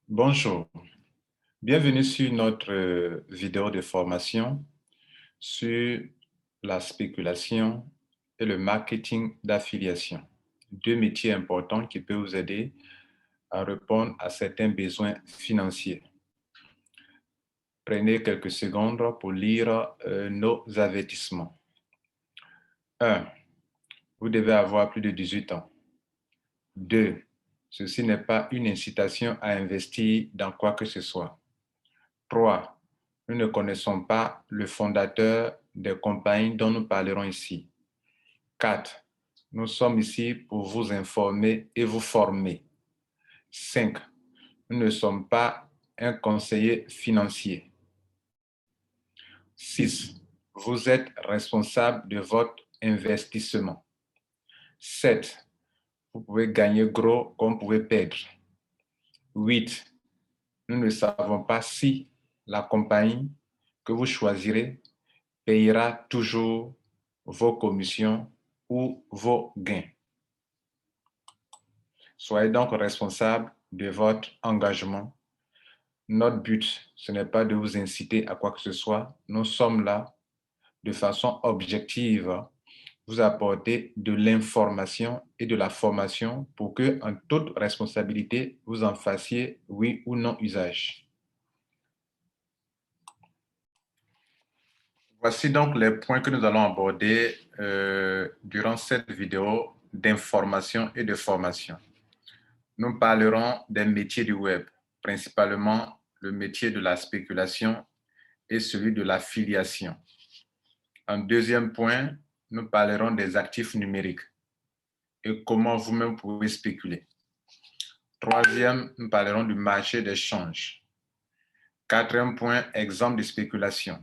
Bonjour, bienvenue sur notre vidéo de formation sur la spéculation et le marketing d'affiliation. Deux métiers importants qui peuvent vous aider à répondre à certains besoins financiers. Prenez quelques secondes pour lire nos avertissements. 1. Vous devez avoir plus de 18 ans. 2. Ceci n'est pas une incitation à investir dans quoi que ce soit. 3. Nous ne connaissons pas le fondateur des compagnies dont nous parlerons ici. 4. Nous sommes ici pour vous informer et vous former. 5. Nous ne sommes pas un conseiller financier. 6. Vous êtes responsable de votre investissement. 7. Vous pouvez gagner gros comme vous pouvez perdre. 8. Nous ne savons pas si la compagnie que vous choisirez payera toujours vos commissions ou vos gains. Soyez donc responsable de votre engagement. Notre but, ce n'est pas de vous inciter à quoi que ce soit. Nous sommes là de façon objective, vous apporter de l'information et de la formation pour que, en toute responsabilité, vous en fassiez oui ou non usage. Voici donc les points que nous allons aborder durant cette vidéo d'information et de formation. Nous parlerons des métiers du web, principalement le métier de la spéculation et celui de l'affiliation. En deuxième point, nous parlerons des actifs numériques et comment vous-même pouvez spéculer. Troisième, nous parlerons du marché des changes. Quatrième point, exemple de spéculation.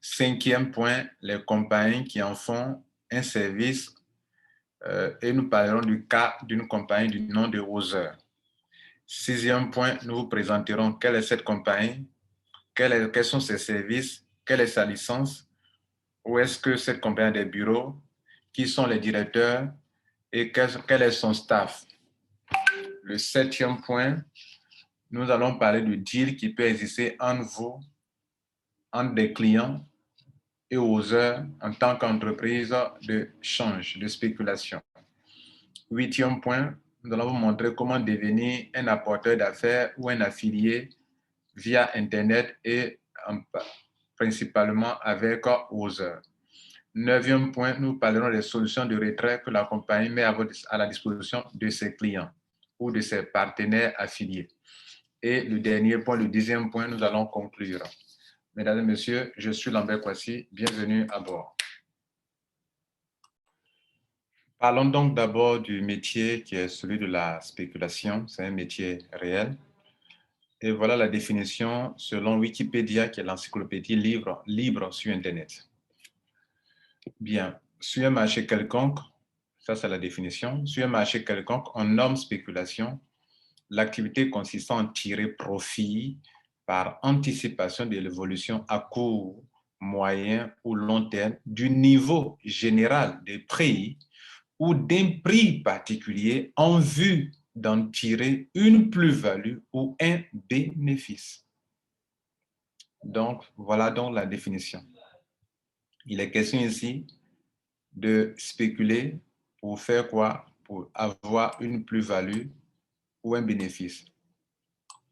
Cinquième point, les compagnies qui en font un service et nous parlerons du cas d'une compagnie du nom de Roser. Sixième point, nous vous présenterons quelle est cette compagnie, quels sont ses services, quelle est sa licence, où est-ce que cette compagnie a des bureaux, qui sont les directeurs et quel est son staff. Le septième point, nous allons parler du deal qui peut exister entre vous, entre des clients et Roser en tant qu'entreprise de change, de spéculation. Huitième point, nous allons vous montrer comment devenir un apporteur d'affaires ou un affilié via Internet et principalement avec Roser. Neuvième point, nous parlerons des solutions de retrait que la compagnie met à la disposition de ses clients ou de ses partenaires affiliés. Et le dernier point, le dixième point, nous allons conclure. Mesdames et messieurs, je suis Lambert Kwasi, bienvenue à bord. Parlons donc d'abord du métier qui est celui de la spéculation. C'est un métier réel. Et voilà la définition selon Wikipédia, qui est l'encyclopédie libre sur Internet. Bien, sur un marché quelconque, ça c'est la définition, sur un marché quelconque, on nomme spéculation l'activité consistant à tirer profit par anticipation de l'évolution à court, moyen ou long terme du niveau général des prix ou d'un prix particulier en vue d'en tirer une plus-value ou un bénéfice. Donc, voilà donc la définition. Il est question ici de spéculer pour faire quoi? Pour avoir une plus-value ou un bénéfice.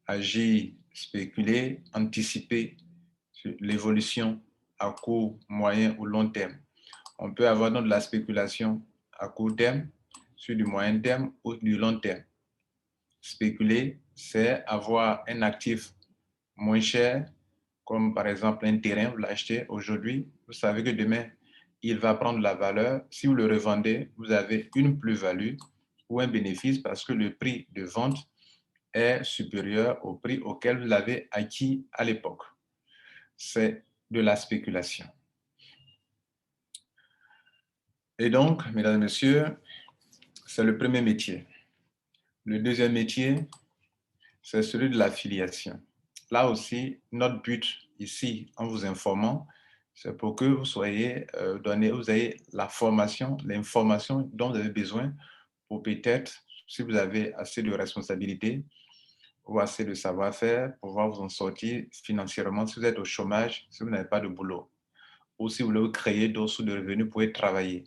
Agir, spéculer, anticiper sur l'évolution à court, moyen ou long terme. On peut avoir donc de la spéculation à court terme, sur du moyen terme ou du long terme. Spéculer, c'est avoir un actif moins cher, comme par exemple un terrain, vous l'achetez aujourd'hui, vous savez que demain, il va prendre la valeur. Si vous le revendez, vous avez une plus-value ou un bénéfice parce que le prix de vente est supérieur au prix auquel vous l'avez acquis à l'époque. C'est de la spéculation. Et donc, mesdames et messieurs, c'est le premier métier. Le deuxième métier, c'est celui de l'affiliation. Là aussi, notre but ici, en vous informant, c'est pour que vous soyez vous ayez la formation, l'information dont vous avez besoin pour peut-être, si vous avez assez de responsabilités, ou assez de savoir-faire pour pouvoir vous en sortir financièrement si vous êtes au chômage, si vous n'avez pas de boulot, ou si vous voulez créer d'autres sources de revenus, vous pouvez travailler.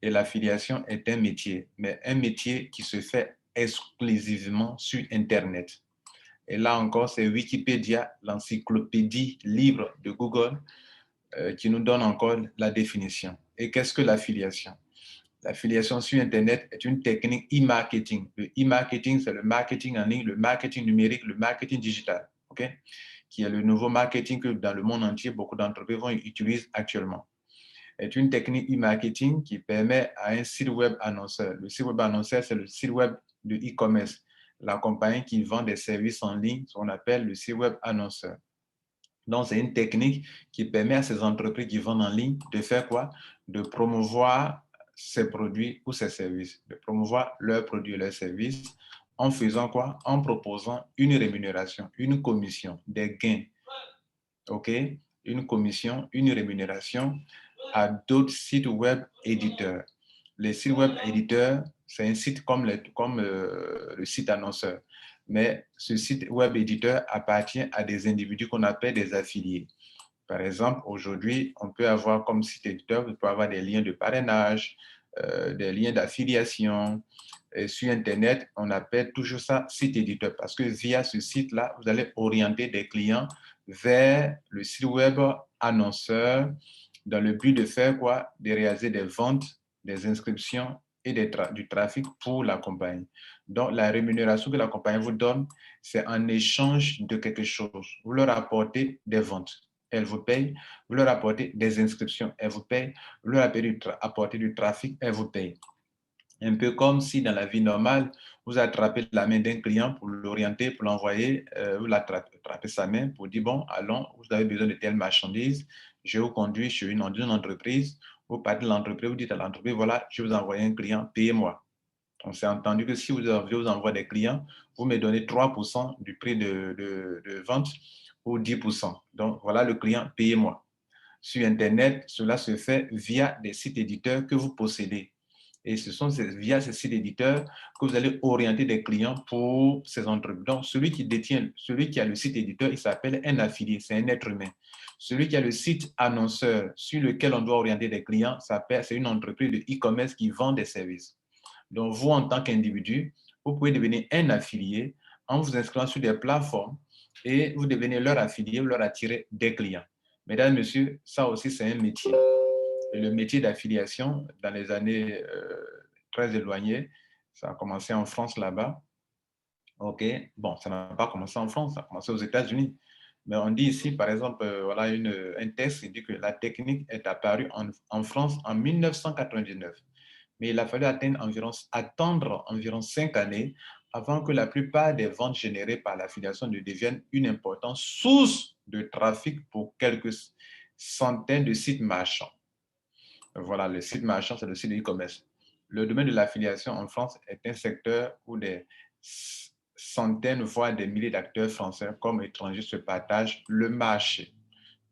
Et l'affiliation est un métier, mais un métier qui se fait exclusivement sur Internet. Et là encore, c'est Wikipédia, l'encyclopédie libre de Google, qui nous donne encore la définition. Et qu'est-ce que l'affiliation? L'affiliation sur Internet est une technique e-marketing. Le e-marketing, c'est le marketing en ligne, le marketing numérique, le marketing digital, okay? Qui est le nouveau marketing que dans le monde entier, beaucoup d'entreprises utilisent actuellement. C'est une technique e-marketing qui permet à un site web annonceur. Le site web annonceur, c'est le site web de e-commerce. La compagnie qui vend des services en ligne, ce qu'on appelle le site web annonceur. Donc, c'est une technique qui permet à ces entreprises qui vendent en ligne de faire quoi? De promouvoir ses produits ou ses services, de promouvoir leurs produits et leurs services en faisant quoi? En proposant une rémunération, une commission, des gains, OK? Une commission, une rémunération à d'autres sites web éditeurs. Les sites web éditeurs, c'est un site comme le site annonceur. Mais ce site web éditeur appartient à des individus qu'on appelle des affiliés. Par exemple, aujourd'hui, on peut avoir comme site éditeur, on peut avoir des liens de parrainage, des liens d'affiliation. Et sur Internet, on appelle toujours ça site éditeur parce que via ce site-là, vous allez orienter des clients vers le site web annonceur dans le but de faire quoi? De réaliser des ventes, des inscriptions et du trafic pour la compagnie. Donc, la rémunération que la compagnie vous donne, c'est en échange de quelque chose. Vous leur apportez des ventes, elle vous paye. Vous leur apportez des inscriptions, elle vous paye. Vous leur apportez du trafic, elle vous paye. Un peu comme si dans la vie normale, vous attrapez la main d'un client pour l'orienter, pour l'envoyer, vous attrapez sa main pour dire, bon, allons, vous avez besoin de telle marchandise, je vous conduis chez une entreprise, vous partez de l'entreprise, vous dites à l'entreprise, voilà, je vous envoie un client, payez-moi. On s'est entendu que si vous envoie des clients, vous me donnez 3% du prix de vente ou 10%. Donc, voilà le client, payez-moi. Sur Internet, cela se fait via des sites éditeurs que vous possédez. Et ce sont via ces sites éditeurs que vous allez orienter des clients pour ces entreprises. Donc, celui qui a le site éditeur, il s'appelle un affilié, c'est un être humain. Celui qui a le site annonceur sur lequel on doit orienter des clients, c'est une entreprise de e-commerce qui vend des services. Donc, vous, en tant qu'individu, vous pouvez devenir un affilié en vous inscrivant sur des plateformes et vous devenez leur affilié, vous leur attirez des clients. Mesdames, Messieurs, ça aussi, c'est un métier. Et le métier d'affiliation, dans les années très éloignées, ça a commencé en France là-bas. OK. Bon, ça n'a pas commencé en France, ça a commencé aux États-Unis. Mais on dit ici, par exemple, voilà un texte qui dit que la technique est apparue en France en 1999. Mais il a fallu attendre environ 5 années avant que la plupart des ventes générées par l'affiliation ne deviennent une importante source de trafic pour quelques centaines de sites marchands. Voilà, le site marchand, c'est le site e-commerce. Le domaine de l'affiliation en France est un secteur où des centaines, voire des milliers d'acteurs français comme étrangers se partagent le marché.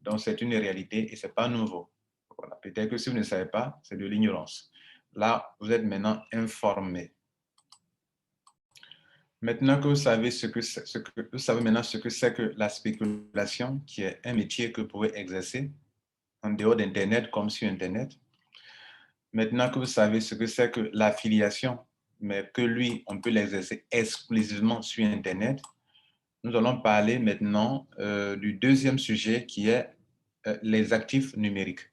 Donc, c'est une réalité et ce n'est pas nouveau. Voilà. Peut-être que si vous ne savez pas, c'est de l'ignorance. Là, vous êtes maintenant informé. Maintenant que vous savez vous savez maintenant ce que c'est que la spéculation, qui est un métier que vous pouvez exercer en dehors d'Internet comme sur Internet. Maintenant que vous savez ce que c'est que l'affiliation, mais que lui, on peut l'exercer exclusivement sur Internet, nous allons parler maintenant du deuxième sujet qui est les actifs numériques.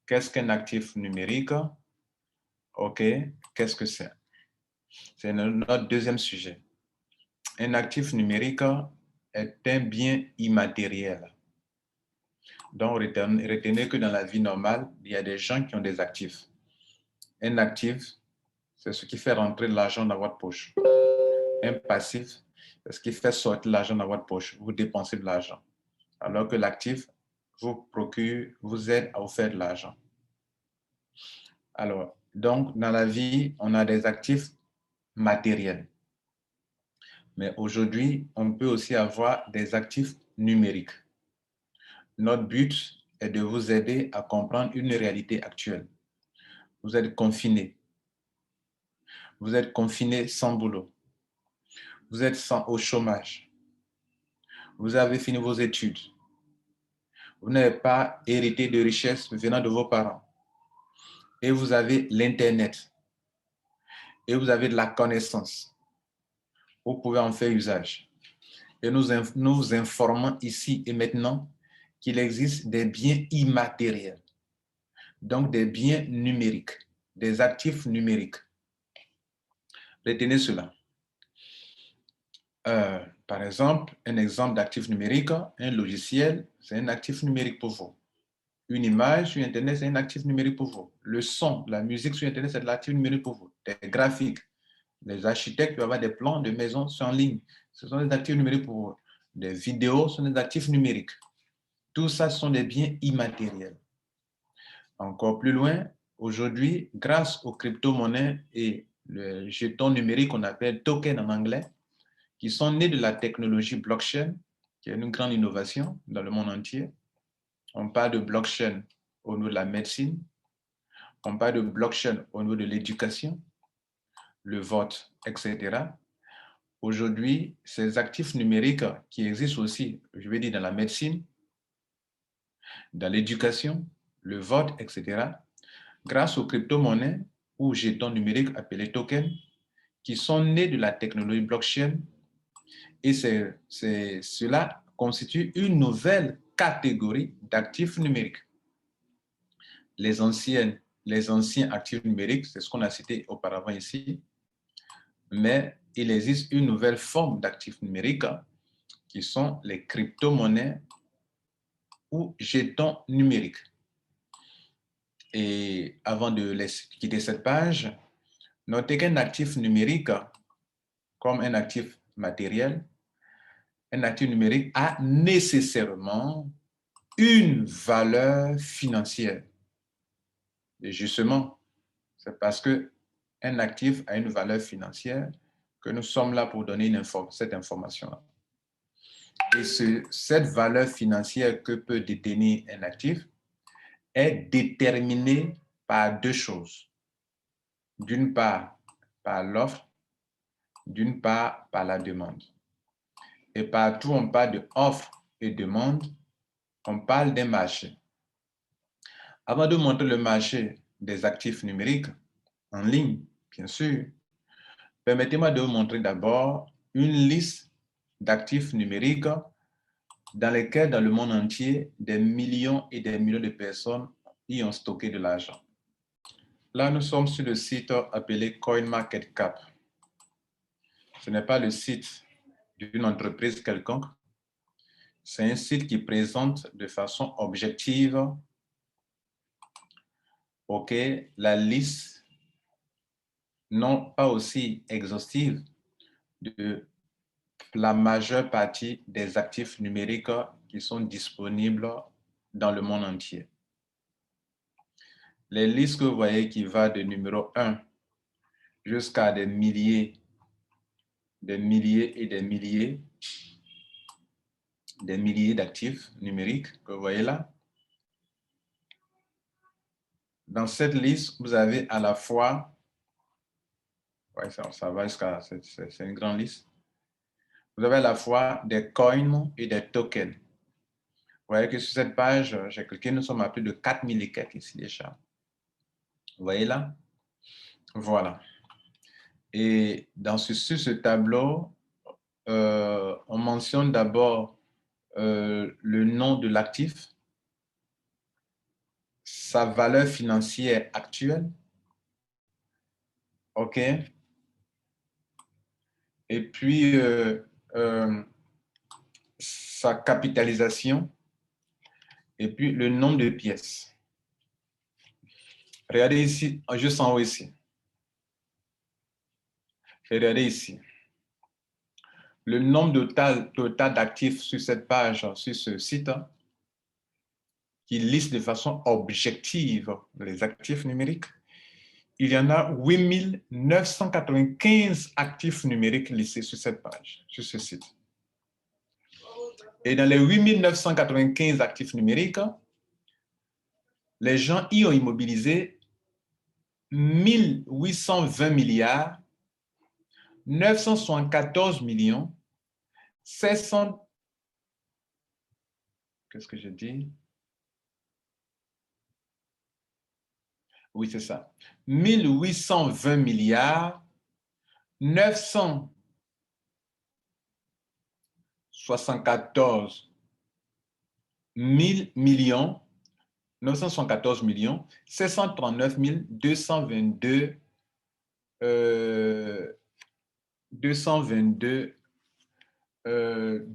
Qu'est-ce qu'un actif numérique? OK, qu'est-ce que c'est? C'est notre deuxième sujet. Un actif numérique est un bien immatériel. Donc, retenez que dans la vie normale, il y a des gens qui ont des actifs. Un actif, c'est ce qui fait rentrer l'argent dans votre poche. Un passif, c'est ce qui fait sortir l'argent dans votre poche. Vous dépensez de l'argent. Alors que l'actif vous aide à vous faire de l'argent. Alors, donc, dans la vie, on a des actifs matériels. Mais aujourd'hui, on peut aussi avoir des actifs numériques. Notre but est de vous aider à comprendre une réalité actuelle. Vous êtes confiné. Vous êtes confiné sans boulot. vous êtes au chômage, vous avez fini vos études, vous n'avez pas hérité de richesses venant de vos parents, et vous avez l'Internet, et vous avez de la connaissance, vous pouvez en faire usage. Et nous vous informons ici et maintenant qu'il existe des biens immatériels, donc des biens numériques, des actifs numériques. Retenez cela. Par exemple, un exemple d'actif numérique, un logiciel, c'est un actif numérique pour vous. Une image sur Internet, c'est un actif numérique pour vous. Le son, la musique sur Internet, c'est de l'actif numérique pour vous. Des graphiques, les architectes peuvent avoir des plans de maisons en ligne. Ce sont des actifs numériques pour vous. Des vidéos sont des actifs numériques. Tout ça sont des biens immatériels. Encore plus loin, aujourd'hui, grâce aux crypto-monnaies et le jeton numérique qu'on appelle token en anglais, qui sont nés de la technologie blockchain, qui est une grande innovation dans le monde entier. On parle de blockchain au niveau de la médecine, on parle de blockchain au niveau de l'éducation, le vote, etc. Aujourd'hui, ces actifs numériques qui existent aussi, je vais dire dans la médecine, dans l'éducation, le vote, etc., grâce aux crypto-monnaies ou jetons numériques appelés tokens, qui sont nés de la technologie blockchain, et cela constitue une nouvelle catégorie d'actifs numériques. Les anciens actifs numériques, c'est ce qu'on a cité auparavant ici, mais il existe une nouvelle forme d'actifs numériques qui sont les crypto-monnaies ou jetons numériques. Et avant de quitter cette page, notez qu'un actif numérique, comme un actif matériel, un actif numérique a nécessairement une valeur financière. Et justement, c'est parce qu'un actif a une valeur financière que nous sommes là pour donner cette information-là. Et cette valeur financière que peut détenir un actif est déterminée par deux choses. D'une part, par l'offre, d'une part, par la demande. Et partout, on parle de offre et demande, on parle d'un marché. Avant de montrer le marché des actifs numériques, en ligne, bien sûr, permettez-moi de vous montrer d'abord une liste d'actifs numériques dans lesquels, dans le monde entier, des millions et des millions de personnes y ont stocké de l'argent. Là, nous sommes sur le site appelé CoinMarketCap. Ce n'est pas le site d'une entreprise quelconque. C'est un site qui présente de façon objective, la liste, non pas aussi exhaustive, de la majeure partie des actifs numériques qui sont disponibles dans le monde entier. Les listes que vous voyez qui vont de numéro 1 jusqu'à des milliers et des milliers d'actifs numériques que vous voyez là. Dans cette liste, vous avez à la fois, ça va jusqu'à, c'est une grande liste. Vous avez à la fois des coins et des tokens. Vous voyez que sur cette page, j'ai cliqué, nous sommes à plus de 4000 et quelques ici déjà. Vous voyez là? Voilà. Et sur ce tableau, on mentionne d'abord le nom de l'actif, sa valeur financière actuelle, et puis sa capitalisation, et puis le nombre de pièces. Regardez ici, juste en haut ici. Regardez ici. Le nombre total d'actifs sur cette page, sur ce site, qui liste de façon objective les actifs numériques, il y en a 8995 actifs numériques listés sur cette page, sur ce site. Et dans les 8995 actifs numériques, les gens y ont immobilisé 1820 milliards 974 millions 700. Qu'est-ce que je dis? Oui, c'est ça. 1820 milliards 974 millions 974 millions 739 222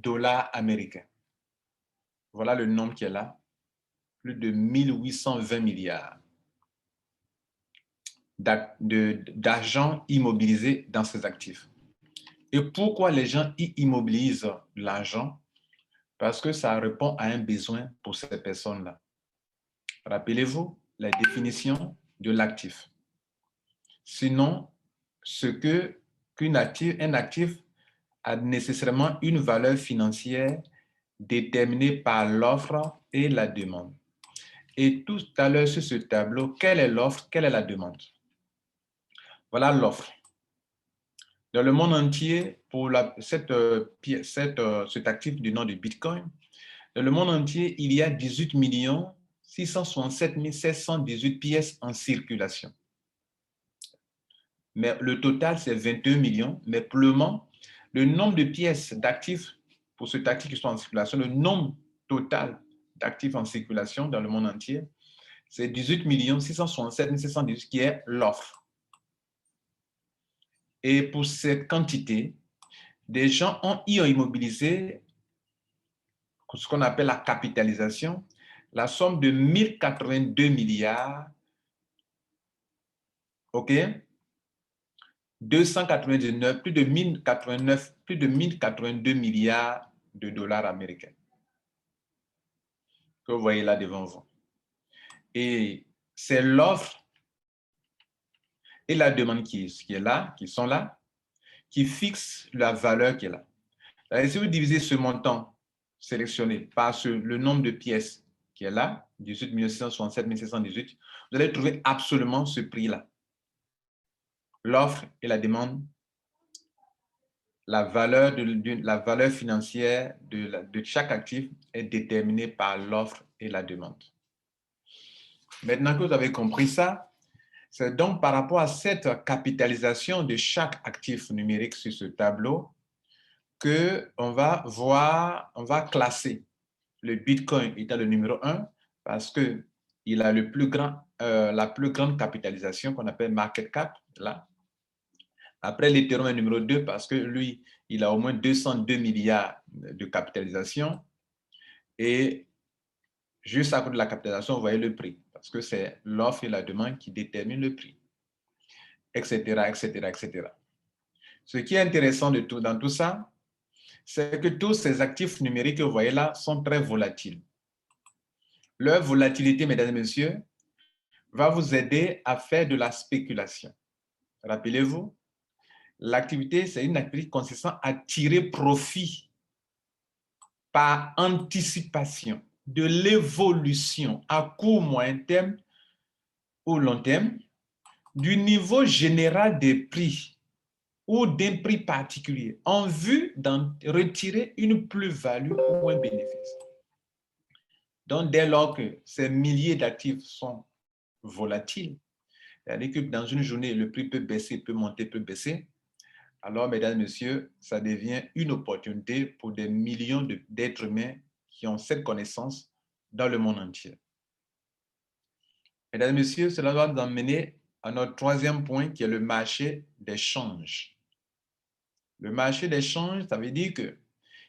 dollars américains. Voilà le nombre qui est là. Plus de 1820 milliards d'argent immobilisé dans ces actifs. Et pourquoi les gens y immobilisent l'argent? Parce que ça répond à un besoin pour ces personnes-là. Rappelez-vous la définition de l'actif. Sinon, un actif a nécessairement une valeur financière déterminée par l'offre et la demande. Et tout à l'heure sur ce tableau, quelle est l'offre, quelle est la demande? Voilà l'offre. Dans le monde entier, pour cet actif du nom de Bitcoin, dans le monde entier, il y a 18 667 718 pièces en circulation. Mais le total, c'est 22 millions. Mais pour le moment, le nombre de pièces d'actifs pour cet actif qui sont en circulation, le nombre total d'actifs en circulation dans le monde entier, c'est 18 667 718 qui est l'offre. Et pour cette quantité, des gens ont immobilisé ce qu'on appelle la capitalisation, la somme de 1082 milliards, OK, 299, plus de 1082 milliards de dollars américains que vous voyez là devant vous. Et c'est l'offre et la demande qui est là, qui sont là, qui fixent la valeur qui est là. Alors, si vous divisez ce montant sélectionné par le nombre de pièces qui est là, 18 667 718, vous allez trouver absolument ce prix-là. L'offre et la demande, la valeur financière de chaque actif est déterminée par l'offre et la demande. Maintenant que vous avez compris ça, c'est donc par rapport à cette capitalisation de chaque actif numérique sur ce tableau qu'on va classer le Bitcoin étant le numéro 1 parce qu'il a la plus grande capitalisation qu'on appelle market cap, là. Après, l'Ethereum est numéro 2 parce que lui, il a au moins 202 milliards de capitalisation. Et juste à côté de la capitalisation, vous voyez le prix parce que c'est l'offre et la demande qui déterminent le prix, etc., etc., etc. Ce qui est intéressant dans tout ça, c'est que tous ces actifs numériques que vous voyez là sont très volatiles. Leur volatilité, mesdames et messieurs, va vous aider à faire de la spéculation. Rappelez-vous, l'activité, c'est une activité consistant à tirer profit par anticipation de l'évolution à court, moyen terme ou long terme du niveau général des prix ou d'un prix particulier en vue d'en retirer une plus-value ou un bénéfice. Donc, dès lors que ces milliers d'actifs sont volatiles, c'est-à-dire que dans une journée, le prix peut baisser, peut monter, peut baisser, alors, mesdames et messieurs, ça devient une opportunité pour des millions d'êtres humains qui ont cette connaissance dans le monde entier. Mesdames et messieurs, cela va nous emmener à notre troisième point qui est le marché des changes. Le marché des changes, ça veut dire que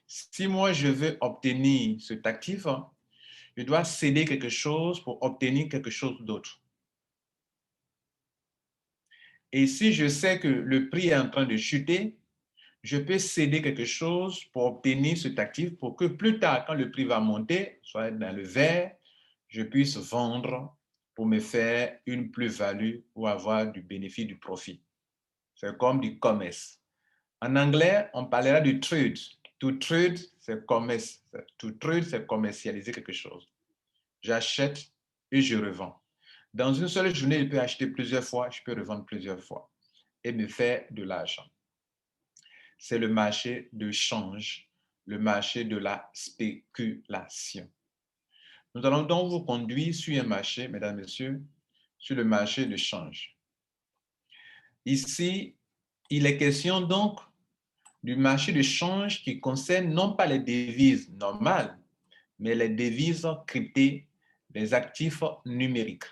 si moi je veux obtenir cet actif, je dois céder quelque chose pour obtenir quelque chose d'autre. Et si je sais que le prix est en train de chuter, je peux céder quelque chose pour obtenir cet actif pour que plus tard, quand le prix va monter, soit dans le vert, je puisse vendre pour me faire une plus-value ou avoir du bénéfice, du profit. C'est comme du commerce. En anglais, on parlera du trade. To trade, c'est commerce. To trade, c'est commercialiser quelque chose. J'achète et je revends. Dans une seule journée, je peux acheter plusieurs fois, je peux revendre plusieurs fois et me faire de l'argent. c'est le marché de change, le marché de la spéculation. Nous allons donc vous conduire sur un marché, mesdames et messieurs, sur le marché de change. Ici, il est question donc du marché de change qui concerne non pas les devises normales, mais les devises cryptées, les actifs numériques.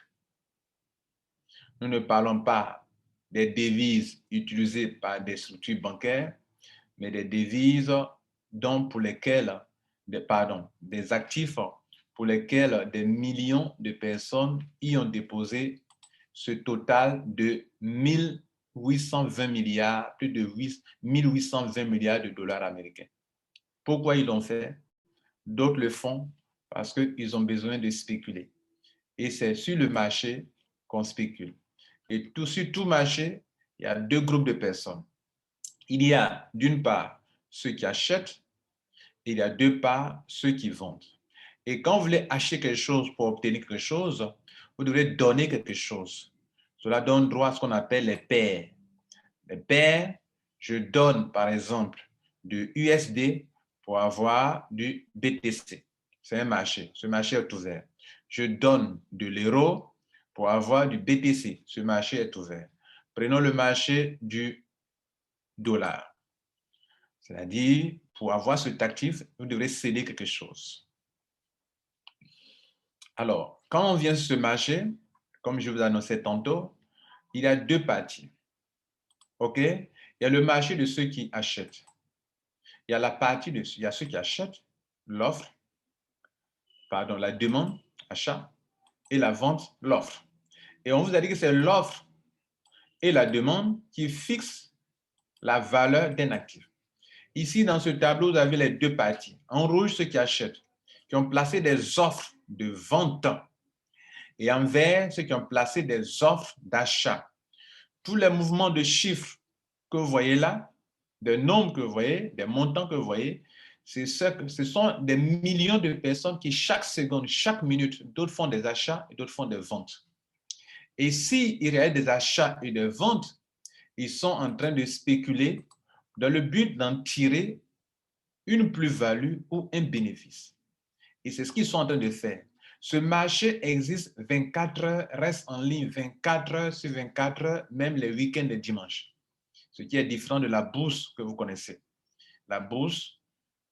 Nous ne parlons pas des devises utilisées par des structures bancaires, mais des devises donc pour lesquelles, des actifs pour lesquels des millions de personnes y ont déposé ce total de 1820 milliards, plus de 1820 milliards de dollars américains. Pourquoi ils l'ont fait? D'autres le font parce qu'ils ont besoin de spéculer. Et c'est sur le marché qu'on spécule. Et sur tout marché, il y a deux groupes de personnes. Il y a d'une part ceux qui achètent et il y a deux parts ceux qui vendent. Et quand vous voulez acheter quelque chose pour obtenir quelque chose, vous devez donner quelque chose. Cela donne droit à ce qu'on appelle les paires. Les paires, je donne par exemple de USD pour avoir du BTC. C'est un marché. Ce marché est ouvert. Je donne de l'euro pour avoir du BTC. Ce marché est ouvert. Prenons le marché du dollar. C'est-à-dire, pour avoir cet actif, vous devrez céder quelque chose. Alors, quand on vient sur ce marché, comme je vous annonçais tantôt, il y a deux parties. OK? Il y a le marché de ceux qui achètent. Il y a la partie de il y a ceux qui achètent, l'offre, pardon, la demande, achat, et la vente, l'offre. Et on vous a dit que c'est l'offre et la demande qui fixent la valeur d'un actif. Ici, dans ce tableau, vous avez les deux parties. En rouge, ceux qui achètent, qui ont placé des offres de vente. Et en vert, ceux qui ont placé des offres d'achat. Tous les mouvements de chiffres que vous voyez là, des nombres que vous voyez, des montants que vous voyez, ce sont des millions de personnes qui, chaque seconde, chaque minute, d'autres font des achats et d'autres font des ventes. Et s'il y a des achats et des ventes, ils sont en train de spéculer dans le but d'en tirer une plus-value ou un bénéfice. Et c'est ce qu'ils sont en train de faire. Ce marché existe 24 heures, reste en ligne 24 heures sur 24 heures, même les week-ends et dimanches. Ce qui est différent de la bourse que vous connaissez. La bourse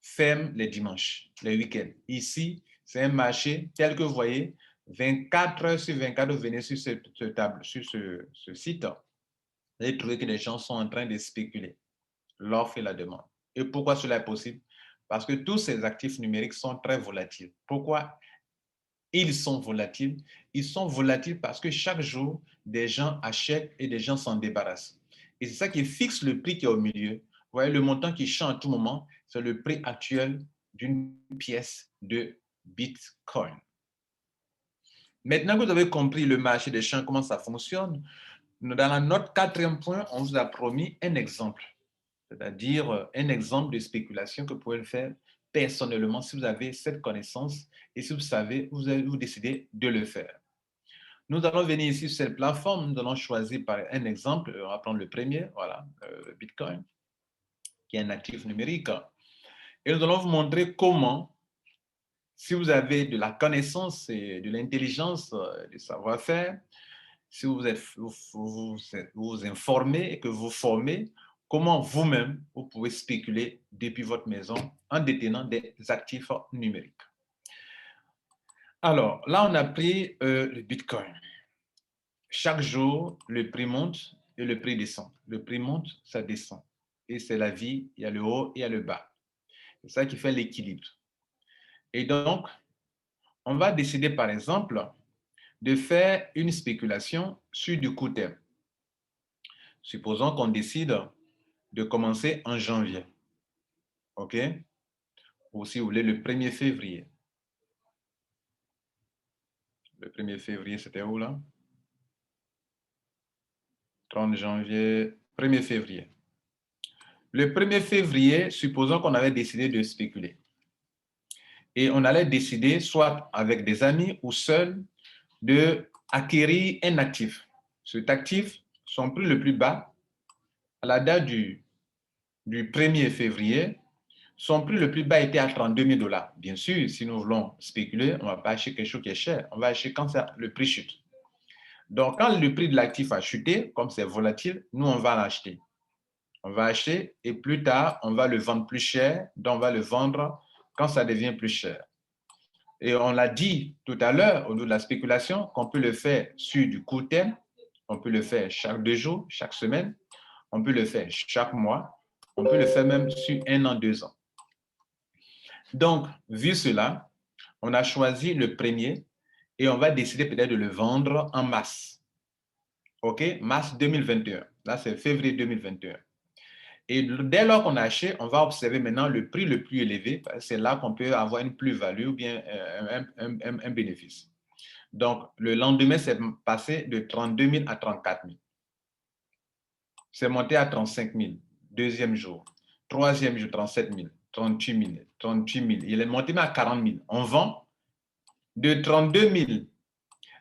ferme les dimanches, les week-ends. Ici, c'est un marché tel que vous voyez, 24 heures sur 24, vous venez sur ce site, vous allez trouver que les gens sont en train de spéculer, l'offre et la demande. Et pourquoi cela est possible? Parce que tous ces actifs numériques sont très volatiles. Pourquoi ils sont volatiles? Ils sont volatiles parce que chaque jour, des gens achètent et des gens s'en débarrassent. Et c'est ça qui fixe le prix qui est au milieu. Vous voyez, le montant qui change à tout moment, c'est le prix actuel d'une pièce de Bitcoin. Maintenant que vous avez compris le marché des champs, comment ça fonctionne, dans notre quatrième point, on vous a promis un exemple, c'est-à-dire un exemple de spéculation que vous pouvez faire personnellement si vous avez cette connaissance et si vous savez, vous décidez de le faire. Nous allons venir ici sur cette plateforme, nous allons choisir par un exemple, on va prendre le premier, voilà, le Bitcoin, qui est un actif numérique. Et nous allons vous montrer comment, si vous avez de la connaissance et de l'intelligence, du savoir-faire, si vous informez et que vous formez, comment vous-même, vous pouvez spéculer depuis votre maison en détenant des actifs numériques. Alors, là, on a pris le Bitcoin. Chaque jour, le prix monte et le prix descend. Le prix monte, ça descend. Et c'est la vie, il y a le haut et il y a le bas. C'est ça qui fait l'équilibre. Et donc, on va décider, par exemple, de faire une spéculation sur du court terme. Supposons qu'on décide de commencer en janvier. OK? Ou si vous voulez, le 1er février. Le 1er février, c'était où là? 30 janvier, 1er février. Le 1er février, supposons qu'on avait décidé de spéculer. Et on allait décider, soit avec des amis ou seul, d'acquérir un actif. Cet actif, son prix le plus bas, à la date du du 1er février, son prix le plus bas était à 32 000 $. Bien sûr, si nous voulons spéculer, on ne va pas acheter quelque chose qui est cher. On va acheter quand ça, le prix chute. Donc, quand le prix de l'actif a chuté, comme c'est volatile, nous, on va l'acheter. On va acheter et plus tard, on va le vendre plus cher. Donc, on va le vendre quand ça devient plus cher. Et on l'a dit tout à l'heure, au niveau de la spéculation, qu'on peut le faire sur du court terme, on peut le faire chaque 2 jours, chaque semaine, on peut le faire chaque mois, on peut le faire même sur 1 an, 2 ans. Donc, vu cela, on a choisi le premier et on va décider peut-être de le vendre en mars. OK? Mars 2021. Là, c'est février 2021. Et dès lors qu'on a acheté, on va observer maintenant le prix le plus élevé. C'est là qu'on peut avoir une plus-value ou bien un bénéfice. Donc, le lendemain, c'est passé de 32 000 à 34 000. C'est monté à 35 000. Deuxième jour. Troisième jour, 37 000. 38 000. 38 000. Il est monté à 40 000. On vend de 32 000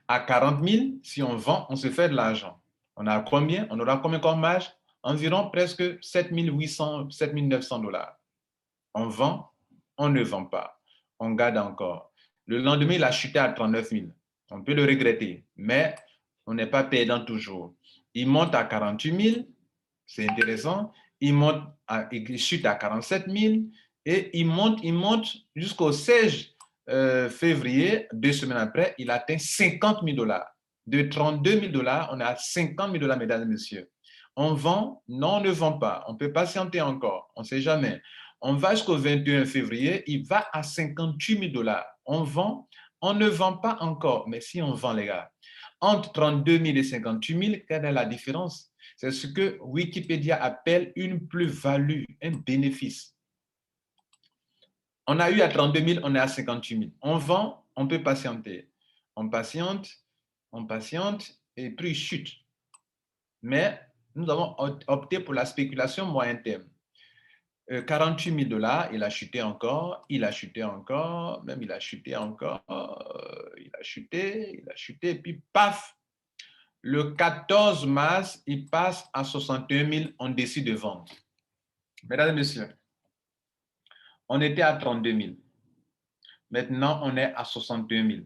à 40 000. Si on vend, on se fait de l'argent. On a combien? On aura combien comme marge? Environ presque 7 800, 7 900 $. On vend, on ne vend pas. On garde encore. Le lendemain, il a chuté à 39 000. On peut le regretter, mais on n'est pas perdant toujours. Il monte à 48 000, c'est intéressant. Il chute à 47 000 et il monte jusqu'au 16 février, 2 semaines après, il atteint 50 000 $. De 32 000 $, on est à 50 000 $, mesdames et messieurs. On vend? Non, on ne vend pas. On peut patienter encore. On ne sait jamais. On va jusqu'au 21 février, il va à 58 000 $. On vend? On ne vend pas encore. Mais si on vend, les gars, entre 32 000 et 58 000, quelle est la différence? C'est ce que Wikipédia appelle une plus-value, un bénéfice. On a eu à 32 000, on est à 58 000. On vend, on peut patienter. On patiente, et puis chute. Mais nous avons opté pour la spéculation moyen terme. 48 000 $, il a chuté encore, même il a chuté encore, il a chuté, et puis paf, le 14 mars, il passe à 61 000, on décide de vendre. Mesdames et messieurs, on était à 32 000. Maintenant, on est à 61 000.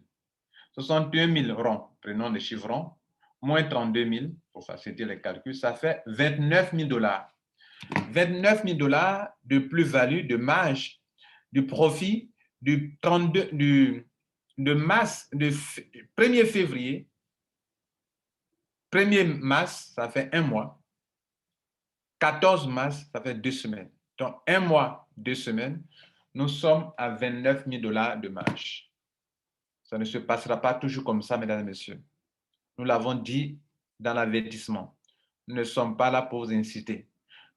61 000 ronds, prenons les chiffres ronds, moins 32 000, pour faciliter les calculs, ça fait 29 000 $. 29 000 $ de plus-value, de marge, du profit du 32, de mars, de 1er février, 1er mars, ça fait 1 mois. 14 mars, ça fait 2 semaines. Donc, 1 mois, 2 semaines, nous sommes à 29 000 $ de marge. Ça ne se passera pas toujours comme ça, mesdames et messieurs. Nous l'avons dit dans l'avertissement. Nous ne sommes pas là pour vous inciter.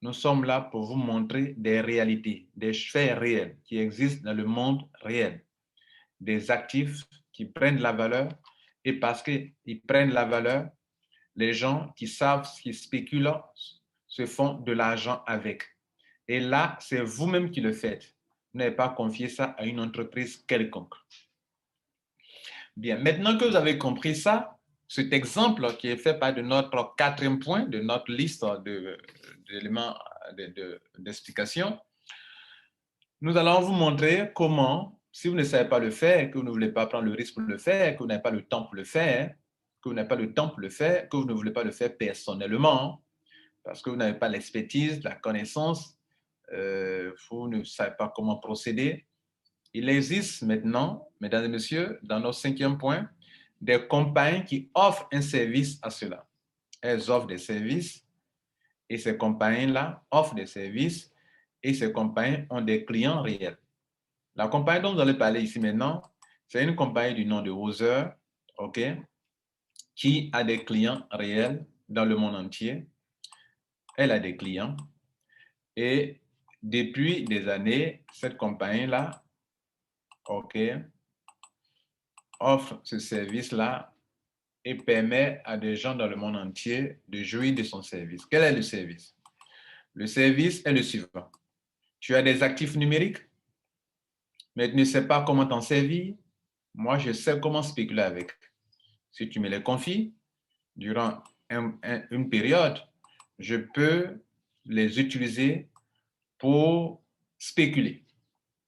Nous sommes là pour vous montrer des réalités, des faits réels qui existent dans le monde réel. Des actifs qui prennent la valeur et parce qu'ils prennent la valeur, les gens qui savent, qui spéculent, se font de l'argent avec. Et là, c'est vous-même qui le faites. Vous n'avez pas confié ça à une entreprise quelconque. Bien, maintenant que vous avez compris ça, cet exemple qui est fait par de notre 4e point de notre liste d'éléments d'explication, nous allons vous montrer comment, si vous ne savez pas le faire, que vous ne voulez pas prendre le risque pour le faire, que vous n'avez pas le temps pour le faire, que vous n'avez pas le temps pour le faire, que vous ne voulez pas le faire personnellement, parce que vous n'avez pas l'expertise, la connaissance, vous ne savez pas comment procéder. Il existe maintenant, mesdames et messieurs, dans notre 5e point, des compagnies qui offrent un service à cela. Elles offrent des services et ces compagnies-là offrent des services et ces compagnies ont des clients réels. La compagnie dont vous allez parler ici maintenant, c'est une compagnie du nom de Wozer, OK, qui a des clients réels dans le monde entier. Elle a des clients et depuis des années, cette compagnie-là, OK, offre ce service-là et permet à des gens dans le monde entier de jouir de son service. Quel est le service? Le service est le suivant. Tu as des actifs numériques, mais tu ne sais pas comment t'en servir. Moi, je sais comment spéculer avec. Si tu me les confies, durant une période, je peux les utiliser pour spéculer.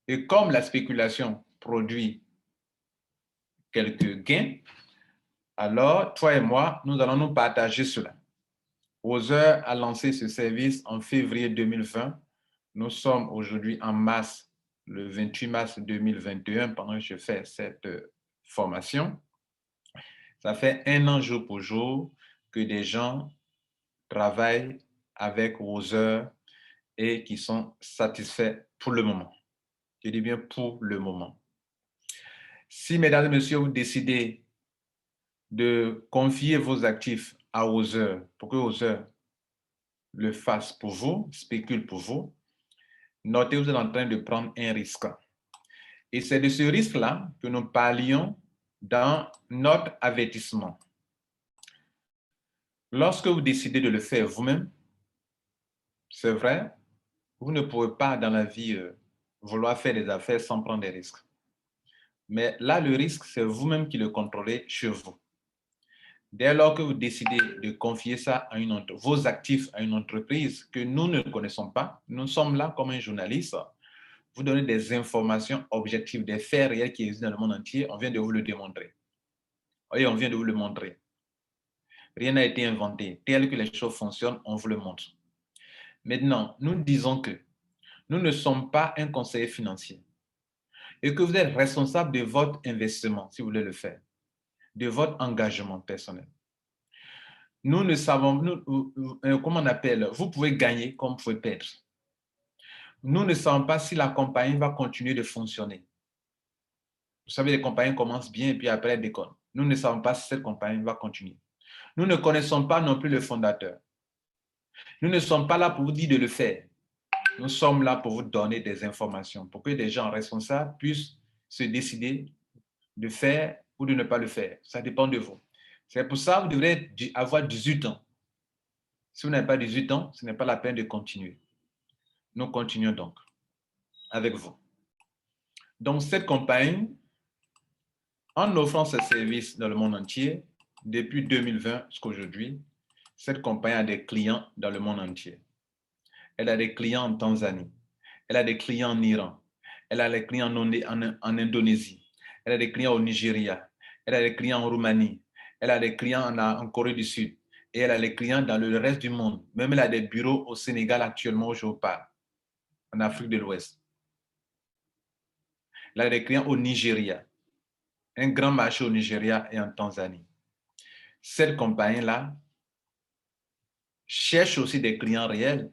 Et comme la spéculation produit quelques gains, alors toi et moi, nous allons nous partager cela. Other a lancé ce service en février 2020. Nous sommes aujourd'hui en mars, le 28 mars 2021, pendant que je fais cette formation. Ça fait 1 an jour pour jour que des gens travaillent avec Other et qui sont satisfaits pour le moment. Je dis bien pour le moment. Si, mesdames et messieurs, vous décidez de confier vos actifs à Other pour que Other le fasse pour vous, spécule pour vous, notez que vous êtes en train de prendre un risque. Et c'est de ce risque-là que nous parlions dans notre avertissement. Lorsque vous décidez de le faire vous-même, c'est vrai, vous ne pourrez pas dans la vie vouloir faire des affaires sans prendre des risques. Mais là, le risque, c'est vous-même qui le contrôlez chez vous. Dès lors que vous décidez de confier ça à vos actifs à une entreprise que nous ne connaissons pas, nous sommes là comme un journaliste, vous donnez des informations objectives, des faits réels qui existent dans le monde entier, on vient de vous le démontrer. Oui, on vient de vous le montrer. Rien n'a été inventé. Tel que les choses fonctionnent, on vous le montre. Maintenant, nous disons que nous ne sommes pas un conseiller financier et que vous êtes responsable de votre investissement, si vous voulez le faire, de votre engagement personnel. Nous ne savons, comment on appelle, vous pouvez gagner comme vous pouvez perdre. Nous ne savons pas si la compagnie va continuer de fonctionner. Vous savez, les compagnies commencent bien et puis après elles déconnent. Nous ne savons pas si cette compagnie va continuer. Nous ne connaissons pas non plus le fondateur. Nous ne sommes pas là pour vous dire de le faire. Nous sommes là pour vous donner des informations, pour que des gens responsables puissent se décider de faire ou de ne pas le faire. Ça dépend de vous. C'est pour ça que vous devrez avoir 18 ans. Si vous n'avez pas 18 ans, ce n'est pas la peine de continuer. Nous continuons donc avec vous. Donc, cette compagnie, en offrant ses services dans le monde entier, depuis 2020 jusqu'à aujourd'hui, cette compagnie a des clients dans le monde entier. Elle a des clients en Tanzanie. Elle a des clients en Iran. Elle a des clients en Indonésie. Elle a des clients au Nigeria. Elle a des clients en Roumanie. Elle a des clients en Corée du Sud. Et elle a des clients dans le reste du monde. Même elle a des bureaux au Sénégal actuellement où je vous parle, en Afrique de l'Ouest. Elle a des clients au Nigeria. Un grand marché au Nigeria et en Tanzanie. Cette compagnie-là cherche aussi des clients réels.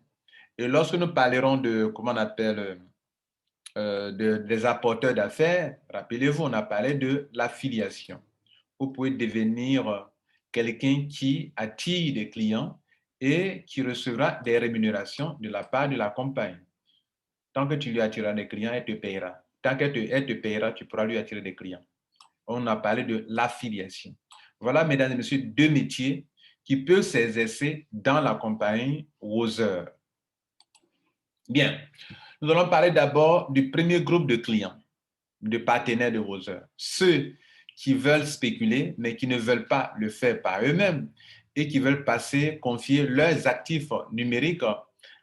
Et lorsque nous parlerons de, comment on appelle, des apporteurs d'affaires, rappelez-vous, on a parlé de l'affiliation. Vous pouvez devenir quelqu'un qui attire des clients et qui recevra des rémunérations de la part de la compagnie. Tant que tu lui attireras des clients, elle te payera. Tant qu'elle te payera, tu pourras lui attirer des clients. On a parlé de l'affiliation. Voilà, mesdames et messieurs, 2 métiers qui peuvent s'exercer dans la compagnie Other. Bien, nous allons parler d'abord du premier groupe de clients, de partenaires de Other. Ceux qui veulent spéculer, mais qui ne veulent pas le faire par eux-mêmes et qui veulent confier leurs actifs numériques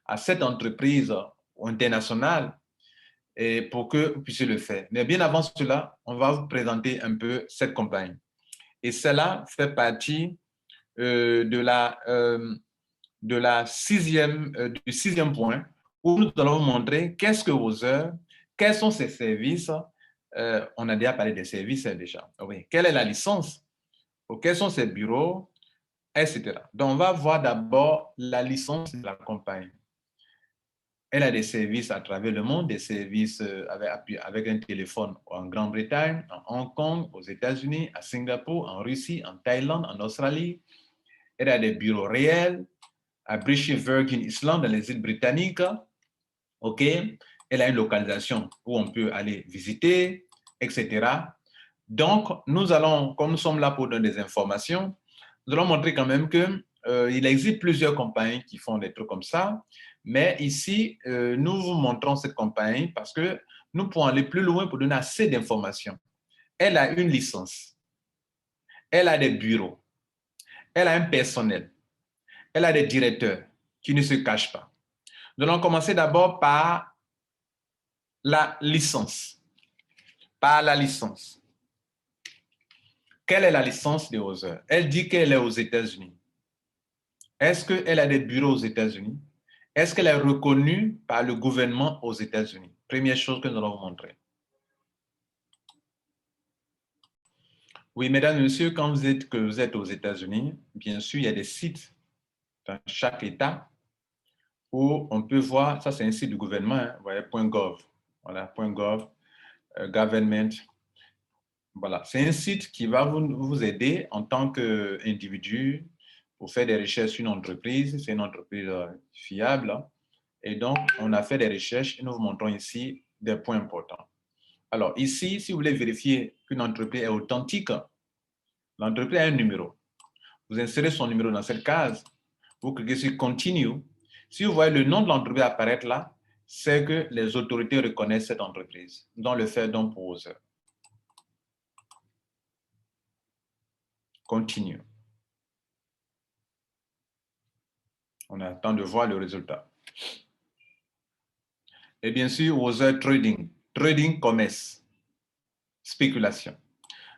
à cette entreprise internationale et pour que vous puissiez le faire. Mais bien avant cela, on va vous présenter un peu cette compagnie. Et cela fait partie du sixième point où nous allons vous montrer qu'est-ce que Other, quels sont ses services. On a déjà parlé des services déjà. Oui. Quelle est la licence? Quels sont ses bureaux, etc. Donc, on va voir d'abord la licence de la compagnie. Elle a des services à travers le monde, des services avec un téléphone en Grande-Bretagne, en Hong Kong, aux États-Unis, à Singapour, en Russie, en Thaïlande, en Australie. Elle a des bureaux réels à British Virgin Island, dans les îles britanniques. OK? Elle a une localisation où on peut aller visiter, etc. Donc, nous allons, comme nous sommes là pour donner des informations, nous allons montrer quand même qu'il existe plusieurs compagnies qui font des trucs comme ça. Mais ici, nous vous montrons cette compagnie parce que nous pouvons aller plus loin pour donner assez d'informations. Elle a une licence. Elle a des bureaux. Elle a un personnel. Elle a des directeurs qui ne se cachent pas. Nous allons commencer d'abord par la licence. Par la licence. Quelle est la licence de Other? Elle dit qu'elle est aux États-Unis. Est-ce qu'elle a des bureaux aux États-Unis? Est-ce qu'elle est reconnue par le gouvernement aux États-Unis? Première chose que nous allons vous montrer. Oui, mesdames et messieurs, quand vous êtes aux États-Unis, bien sûr, il y a des sites dans chaque État où on peut voir, ça c'est un site du gouvernement, hein, vous voyez, .gov, voilà, .gov, government. Voilà, c'est un site qui va vous aider en tant qu'individu pour faire des recherches sur une entreprise. C'est une entreprise fiable. Hein. Et donc, on a fait des recherches et nous vous montrons ici des points importants. Alors, ici, si vous voulez vérifier qu'une entreprise est authentique, l'entreprise a un numéro. Vous insérez son numéro dans cette case. Vous cliquez sur Continue. Si vous voyez le nom de l'entreprise apparaître là, c'est que les autorités reconnaissent cette entreprise. Dans le fait don pour Other. Continue. On attend de voir le résultat. Et bien sûr, Other Trading. Trading, commerce. Spéculation.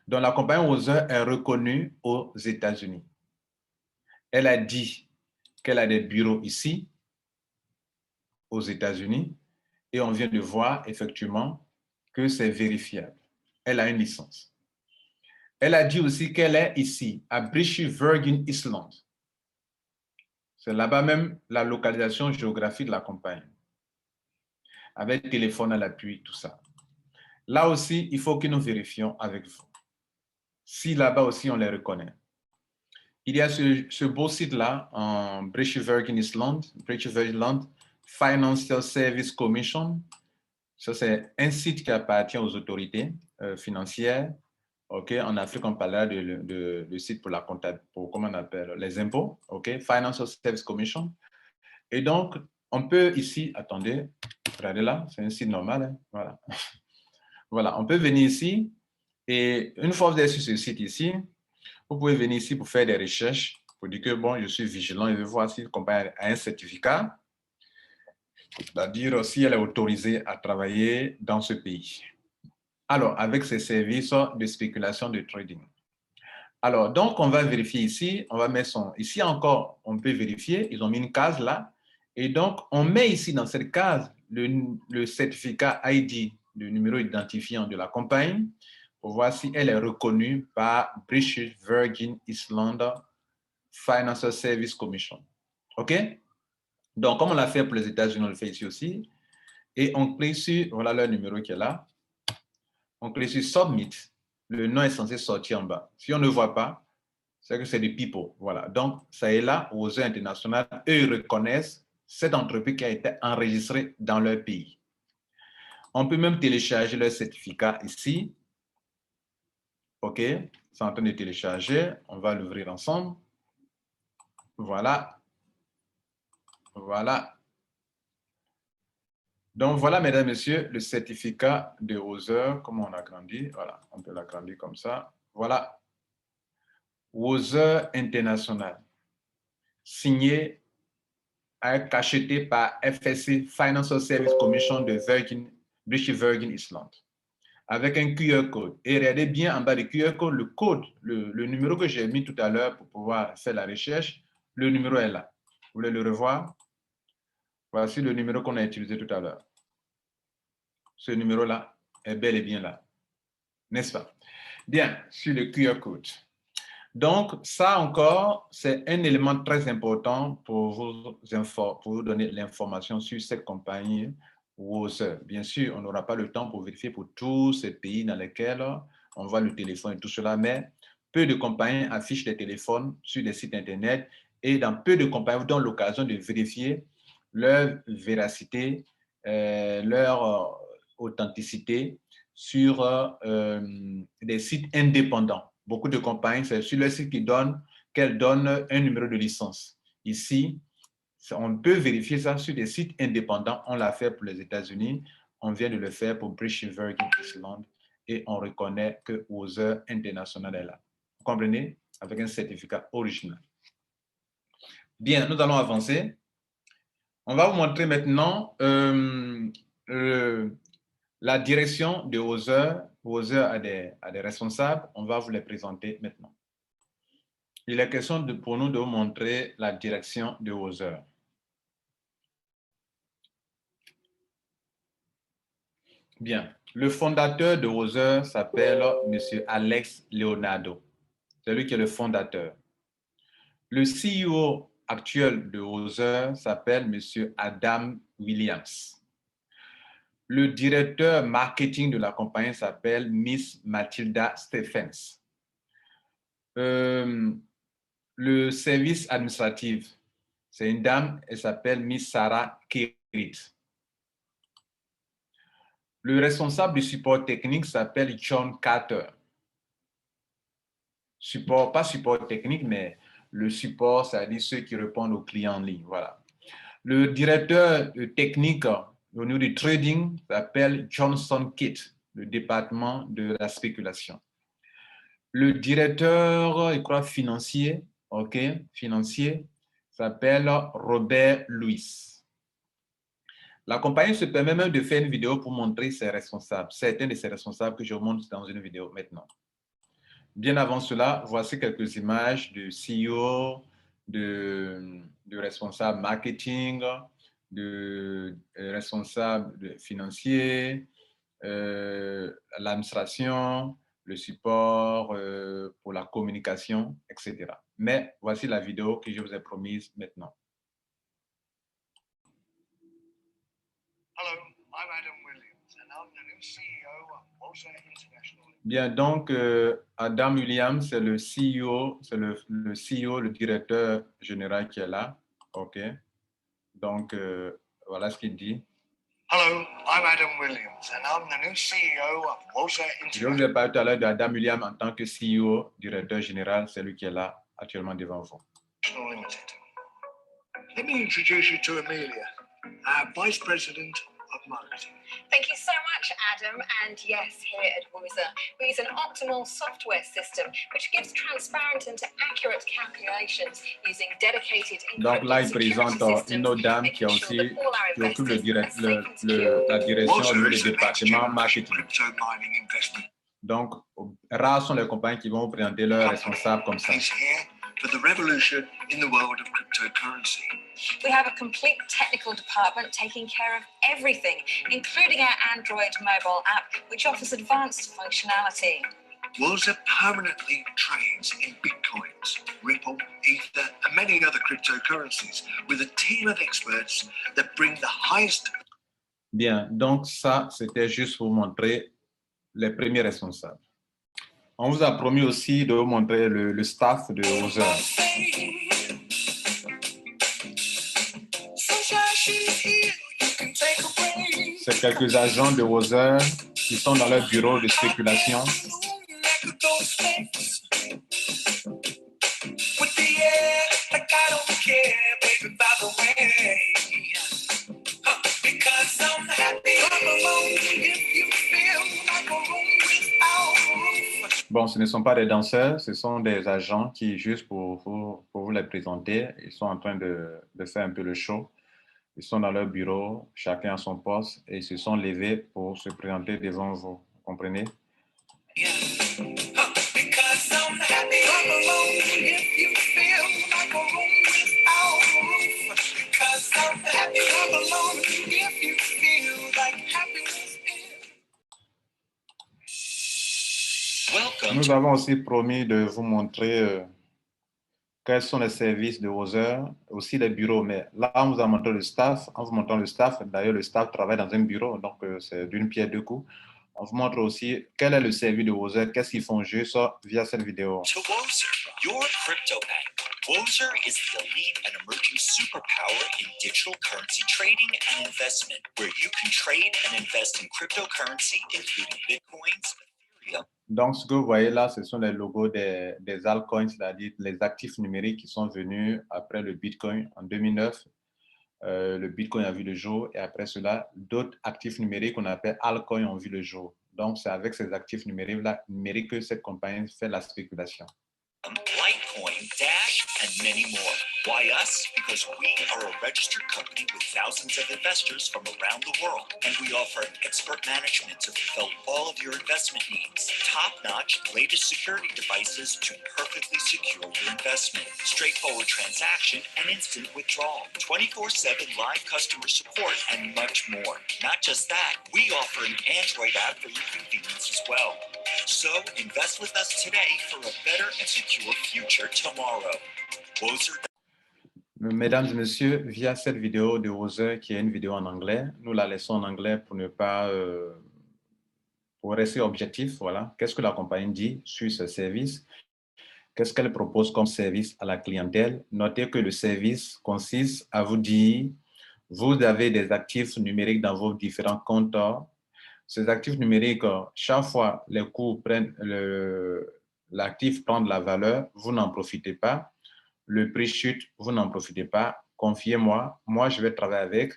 Donc, la compagnie Other est reconnue aux États-Unis. Elle a dit qu'elle a des bureaux ici, aux États-Unis, et on vient de voir effectivement que c'est vérifiable. Elle a une licence. Elle a dit aussi qu'elle est ici, à British Virgin Islands. C'est là-bas même la localisation géographique de la compagnie. Avec téléphone à l'appui, tout ça. Là aussi, il faut que nous vérifions avec vous. Si là-bas aussi, on les reconnaît. Il y a ce beau site-là, en British Virgin Islands, Financial Service Commission. Ça, c'est un site qui appartient aux autorités financières. Okay, en Afrique, on parlera de site pour la comptabilité, pour comment on appelle les impôts. Okay, Financial Service Commission. Et donc, on peut ici, attendez, regardez là, c'est un site normal. Hein, voilà. Voilà, on peut venir ici. Et une fois que vous êtes sur ce site ici, vous pouvez venir ici pour faire des recherches, pour dire que bon, je suis vigilant et je veux voir si le compagnie a un certificat, c'est-à-dire si elle est autorisée à travailler dans ce pays. Alors, avec ces services de spéculation de trading. Alors, donc, on va vérifier ici, on va mettre son... Ici encore, on peut vérifier, ils ont mis une case là. Et donc, on met ici dans cette case le certificat ID, le numéro identifiant de la compagnie, pour voir si elle est reconnue par British Virgin Islands Financial Service Commission. OK? Donc, comme on l'a fait pour les États-Unis, on le fait ici aussi. Et on clique sur, voilà leur numéro qui est là. On clique sur Submit. Le nom est censé sortir en bas. Si on ne voit pas, c'est que c'est des people. Voilà. Donc, ça est là, aux Other International, eux, ils reconnaissent cette entreprise qui a été enregistrée dans leur pays. On peut même télécharger leur certificat ici. OK, c'est en train de télécharger. On va l'ouvrir ensemble. Voilà. Voilà. Donc, voilà, mesdames et messieurs, le certificat de Other, comment on a grandi. Voilà, on peut l'agrandir comme ça. Voilà. Other International. Signé, acheté par FSC, Financial Service Commission de British Virgin Islands. Avec un QR code. Et regardez bien en bas du QR code, le numéro que j'ai mis tout à l'heure pour pouvoir faire la recherche, le numéro est là. Vous voulez le revoir? Voici le numéro qu'on a utilisé tout à l'heure. Ce numéro-là est bel et bien là. N'est-ce pas? Bien, sur le QR code. Donc, ça encore, c'est un élément très important pour vous donner l'information sur cette compagnie Other. Bien sûr, on n'aura pas le temps pour vérifier pour tous ces pays dans lesquels on voit le téléphone et tout cela, mais peu de compagnies affichent des téléphones sur des sites Internet et dans peu de compagnies vous donnent l'occasion de vérifier leur véracité, leur authenticité sur des sites indépendants. Beaucoup de compagnies, c'est sur le site qu'elles donnent un numéro de licence. Ici, on peut vérifier ça sur des sites indépendants. On l'a fait pour les États-Unis. On vient de le faire pour British Virgin Islands et on reconnaît que Other International est là. Vous comprenez? Avec un certificat original. Bien, nous allons avancer. On va vous montrer maintenant la direction de Other. Other a des responsables. On va vous les présenter maintenant. Il est question pour nous de vous montrer la direction de Other. Bien. Le fondateur de Other s'appelle M. Alex Leonardo. C'est lui qui est le fondateur. Le CEO actuel de Other s'appelle M. Adam Williams. Le directeur marketing de la compagnie s'appelle Miss Matilda Stephens. Le service administratif, c'est une dame, elle s'appelle Miss Sarah Kirit. Le responsable du support technique s'appelle John Carter. Support, pas support technique, mais le support, c'est-à-dire ceux qui répondent aux clients en ligne. Voilà. Le directeur technique au niveau du trading s'appelle Johnson Kitt, le département de la spéculation. Le directeur, je crois, financier, financier, s'appelle Robert Louis. La compagnie se permet même de faire une vidéo pour montrer ses responsables, certains de ses responsables que je vous montre dans une vidéo maintenant. Bien avant cela, voici quelques images de CEO, de responsable marketing, de responsable financier, l'administration, le support pour la communication, etc. Mais voici la vidéo que je vous ai promise maintenant. Hello, I'm Adam Williams and I'm the new CEO of Moser International. Bien, donc Adam Williams, c'est le CEO, le directeur général qui est là. OK. Donc, voilà ce qu'il dit. Hello, I'm Adam Williams and I'm the new CEO of Moser Je vous ai International. parlé tout à l'heure d'Adam Williams en tant que CEO, directeur général, c'est lui qui est là actuellement devant vous. Limited. Let me introduce you to Amelia, our Vice President of Marketing. Thank you so much, Adam. And yes, here at Wozer, we use an optimal software system which gives transparent and accurate calculations using dedicated Donc là, il présente une autre dame qui, occupe la direction du département marketing. Donc, rares sont les compagnies qui vont vous présenter leurs responsables comme ça. For the revolution in the world of cryptocurrency. We have a complete technical department taking care of everything, including our Android mobile app, which offers advanced functionality. Wozer permanently trades in Bitcoins, Ripple, Ether, and many other cryptocurrencies with a team of experts that bring the highest. Bien, donc ça, c'était juste pour vous montrer les premiers responsables. On vous a promis aussi de vous montrer le staff de Wozer. C'est quelques agents de Wozer qui sont dans leur bureau de spéculation. Bon, ce ne sont pas des danseurs, ce sont des agents qui, juste pour vous les présenter, ils sont en train de faire un peu le show. Ils sont dans leur bureau, chacun à son poste, et ils se sont levés pour se présenter devant vous. Vous comprenez? Nous avons aussi promis de vous montrer quels sont les services de Wozer, aussi les bureaux. Mais là, on vous a montré le staff. En vous montrant le staff, d'ailleurs, le staff travaille dans un bureau, donc c'est d'une pierre deux coups. On vous montre aussi quel est le service de Wozer, qu'est-ce qu'ils font juste via cette vidéo. To Wozer, your crypto bank. Wozer is the elite and emerging superpower in digital currency trading and investment, where you can trade and invest in cryptocurrency, including Bitcoins, Ethereum. Donc, ce que vous voyez là, ce sont les logos des altcoins, c'est-à-dire les actifs numériques qui sont venus après le Bitcoin en 2009. Le Bitcoin a vu le jour et après cela, d'autres actifs numériques qu'on appelle altcoins ont vu le jour. Donc, c'est avec ces actifs numériques que cette compagnie fait la spéculation. Litecoin, Dash, and many more. Why us? Because we are a registered company with thousands of investors from around the world, and we offer expert management to fulfill all of your investment needs. Top-notch, latest security devices to perfectly secure your investment. Straightforward transaction and instant withdrawal. 24/7 live customer support and much more. Not just that, we offer an Android app for your convenience as well. So invest with us today for a better and secure future tomorrow. Wozer. Mesdames et messieurs, via cette vidéo de Wozer, qui est une vidéo en anglais, nous la laissons en anglais pour ne pas, pour rester objectif, voilà. Qu'est-ce que la compagnie dit sur ce service? Qu'est-ce qu'elle propose comme service à la clientèle? Notez que le service consiste à vous dire, vous avez des actifs numériques dans vos différents comptes. Ces actifs numériques, chaque fois les cours prennent l'actif prend de la valeur, vous n'en profitez pas. Le prix chute, vous n'en profitez pas. Confiez-moi, moi je vais travailler avec.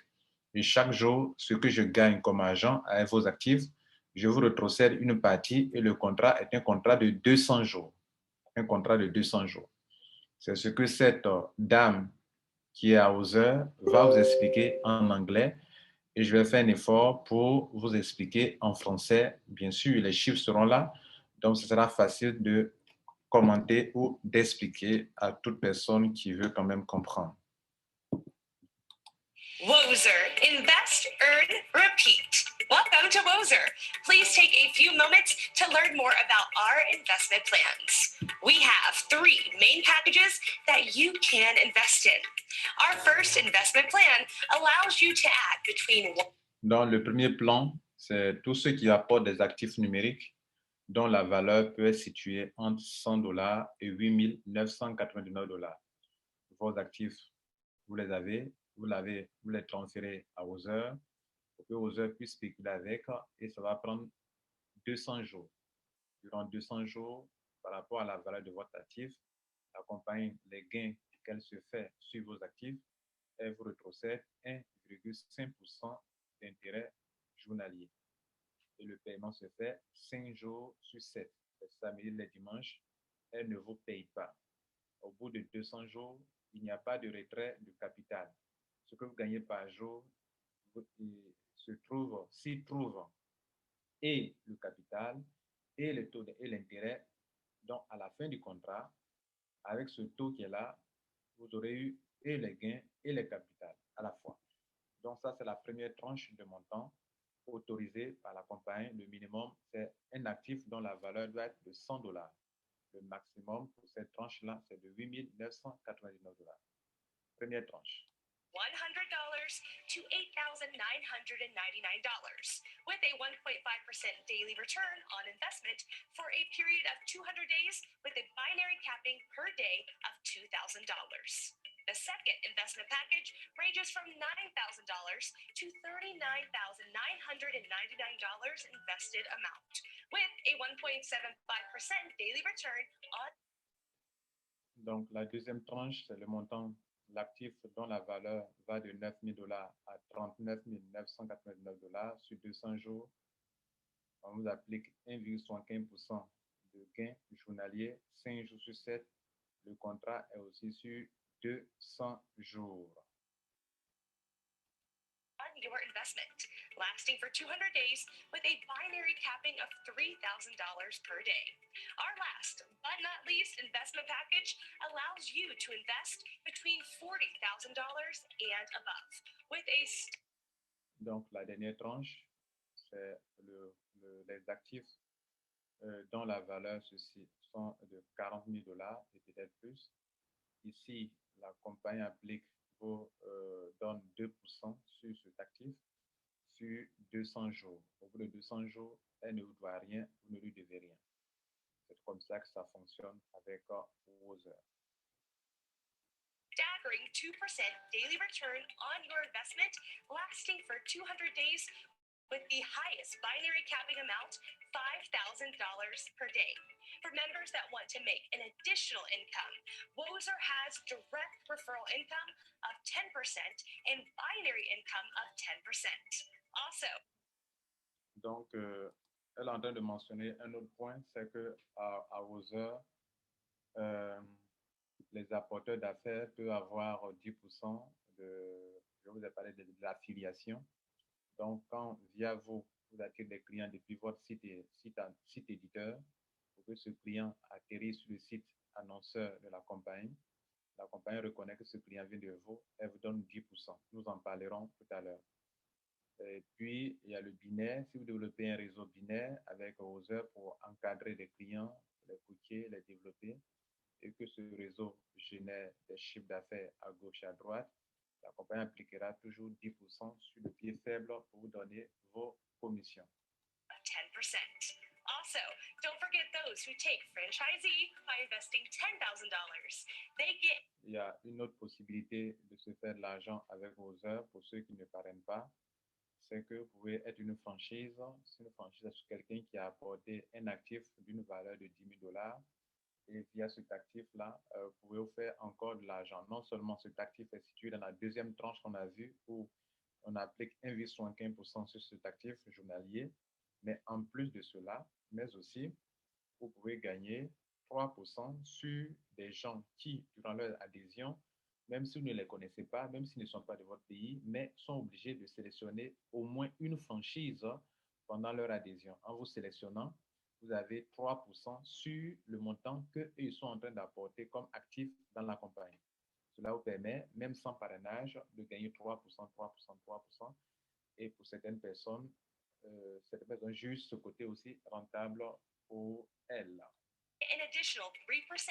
Et chaque jour, ce que je gagne comme argent avec vos actifs, je vous rétrocède une partie et le contrat est un contrat de 200 jours. Un contrat de 200 jours. C'est ce que cette dame qui est à Wozer va vous expliquer en anglais et je vais faire un effort pour vous expliquer en français. Bien sûr, les chiffres seront là, donc ce sera facile de commenter ou d'expliquer à toute personne qui veut quand même comprendre. Wozer, invest, earn, repeat. Welcome to Wozer. Please take a few moments to learn more about our investment plans. We have 3 main packages that you can invest in. Our first investment plan allows you to add between... Dans le premier plan, c'est tous ceux qui apportent des actifs numériques dont la valeur peut être située entre $100 et $8 999. Vos actifs, vous les avez, vous les transférez à Wozer pour que Wozer puisse spéculer avec et ça va prendre 200 jours. Durant 200 jours, par rapport à la valeur de votre actif, la compagnie, les gains qu'elle se fait sur vos actifs, elle vous rétrocède 1,5% d'intérêt journalier. Et le paiement se fait 5 jours sur 7. Les samedis et les dimanches, elle ne vous paye pas. Au bout de 200 jours, il n'y a pas de retrait de capital. Ce que vous gagnez par jour s'y trouve et le capital et le taux et l'intérêt. Donc, à la fin du contrat, avec ce taux qui est là, vous aurez eu et les gains et les capitales à la fois. Donc, ça, c'est la première tranche de montant autorisé par la compagnie. Le minimum, c'est un actif dont la valeur doit être de $100. Le maximum pour cette tranche-là, c'est de $8 999. Première tranche. $100 to $8,999 with a 1.5% daily return on investment for a period of 200 days with a binary capping per day of $2,000. The second investment package ranges from $9,000 to $39,999 invested amount with a 1.75% daily return on... Donc, la deuxième tranche, c'est le montant, l'actif dont la valeur va de $9,000 à $39,999 sur 200 jours. On vous applique 1,75% de gain journalier, 5 jours sur 7. Le contrat est aussi sur 200 jours. Your investment, lasting for 200 days with a binary capping of $3,000 per day. Our last but not least investment package allows you to invest between $40,000 and above with a... Donc, la dernière tranche, c'est les actifs dont la valeur sont de $40,000 et peut-être plus. Ici, la compagnie applique donne 2% sur cet actif sur 200 jours. Au bout de 200 jours, elle ne vous doit rien, vous ne lui devez rien. C'est comme ça que ça fonctionne avec Wozer. Staggering 2% daily return on your investment, lasting for 200 days with the highest binary capping amount, $5,000 per day. For members that want to make an additional income, Wozer has direct referral income of 10% and binary income of 10%. Also, donc, elle est en train de mentionner un autre point, c'est que à Wozer, les apporteurs d'affaires peuvent avoir 10% je vous ai parlé de l'affiliation. Donc, quand via vous, vous attirez des clients depuis votre site éditeur, pour que ce client atterrisse sur le site annonceur de la compagnie reconnaît que ce client vient de vous, elle vous donne 10%. Nous en parlerons tout à l'heure. Et puis, il y a le binaire. Si vous développez un réseau binaire avec Other pour encadrer les clients, les coacher, les développer, et que ce réseau génère des chiffres d'affaires à gauche et à droite, la compagnie appliquera toujours 10% sur le pied faible pour vous donner vos commissions. 10%. Also, don't forget those who take franchisee by investing $10,000. They get. Il y a une autre possibilité de se faire de l'argent avec Other pour ceux qui ne parrainent pas. C'est que vous pouvez être une franchise. C'est une franchise sur quelqu'un qui a apporté un actif d'une valeur de 10 000 $. Et via cet actif-là, vous pouvez vous faire encore de l'argent. Non seulement cet actif est situé dans la deuxième tranche qu'on a vue, où on applique 1,75% sur cet actif journalier, mais en plus de cela, mais aussi, vous pouvez gagner 3% sur des gens qui, durant leur adhésion, même si vous ne les connaissez pas, même s'ils ne sont pas de votre pays, mais sont obligés de sélectionner au moins une franchise pendant leur adhésion. En vous sélectionnant, vous avez 3% sur le montant qu'ils sont en train d'apporter comme actif dans la compagnie. Cela vous permet, même sans parrainage, de gagner 3%, 3%, 3%. Et pour certaines personnes jugent ce côté aussi rentable pour elles. An additional 3%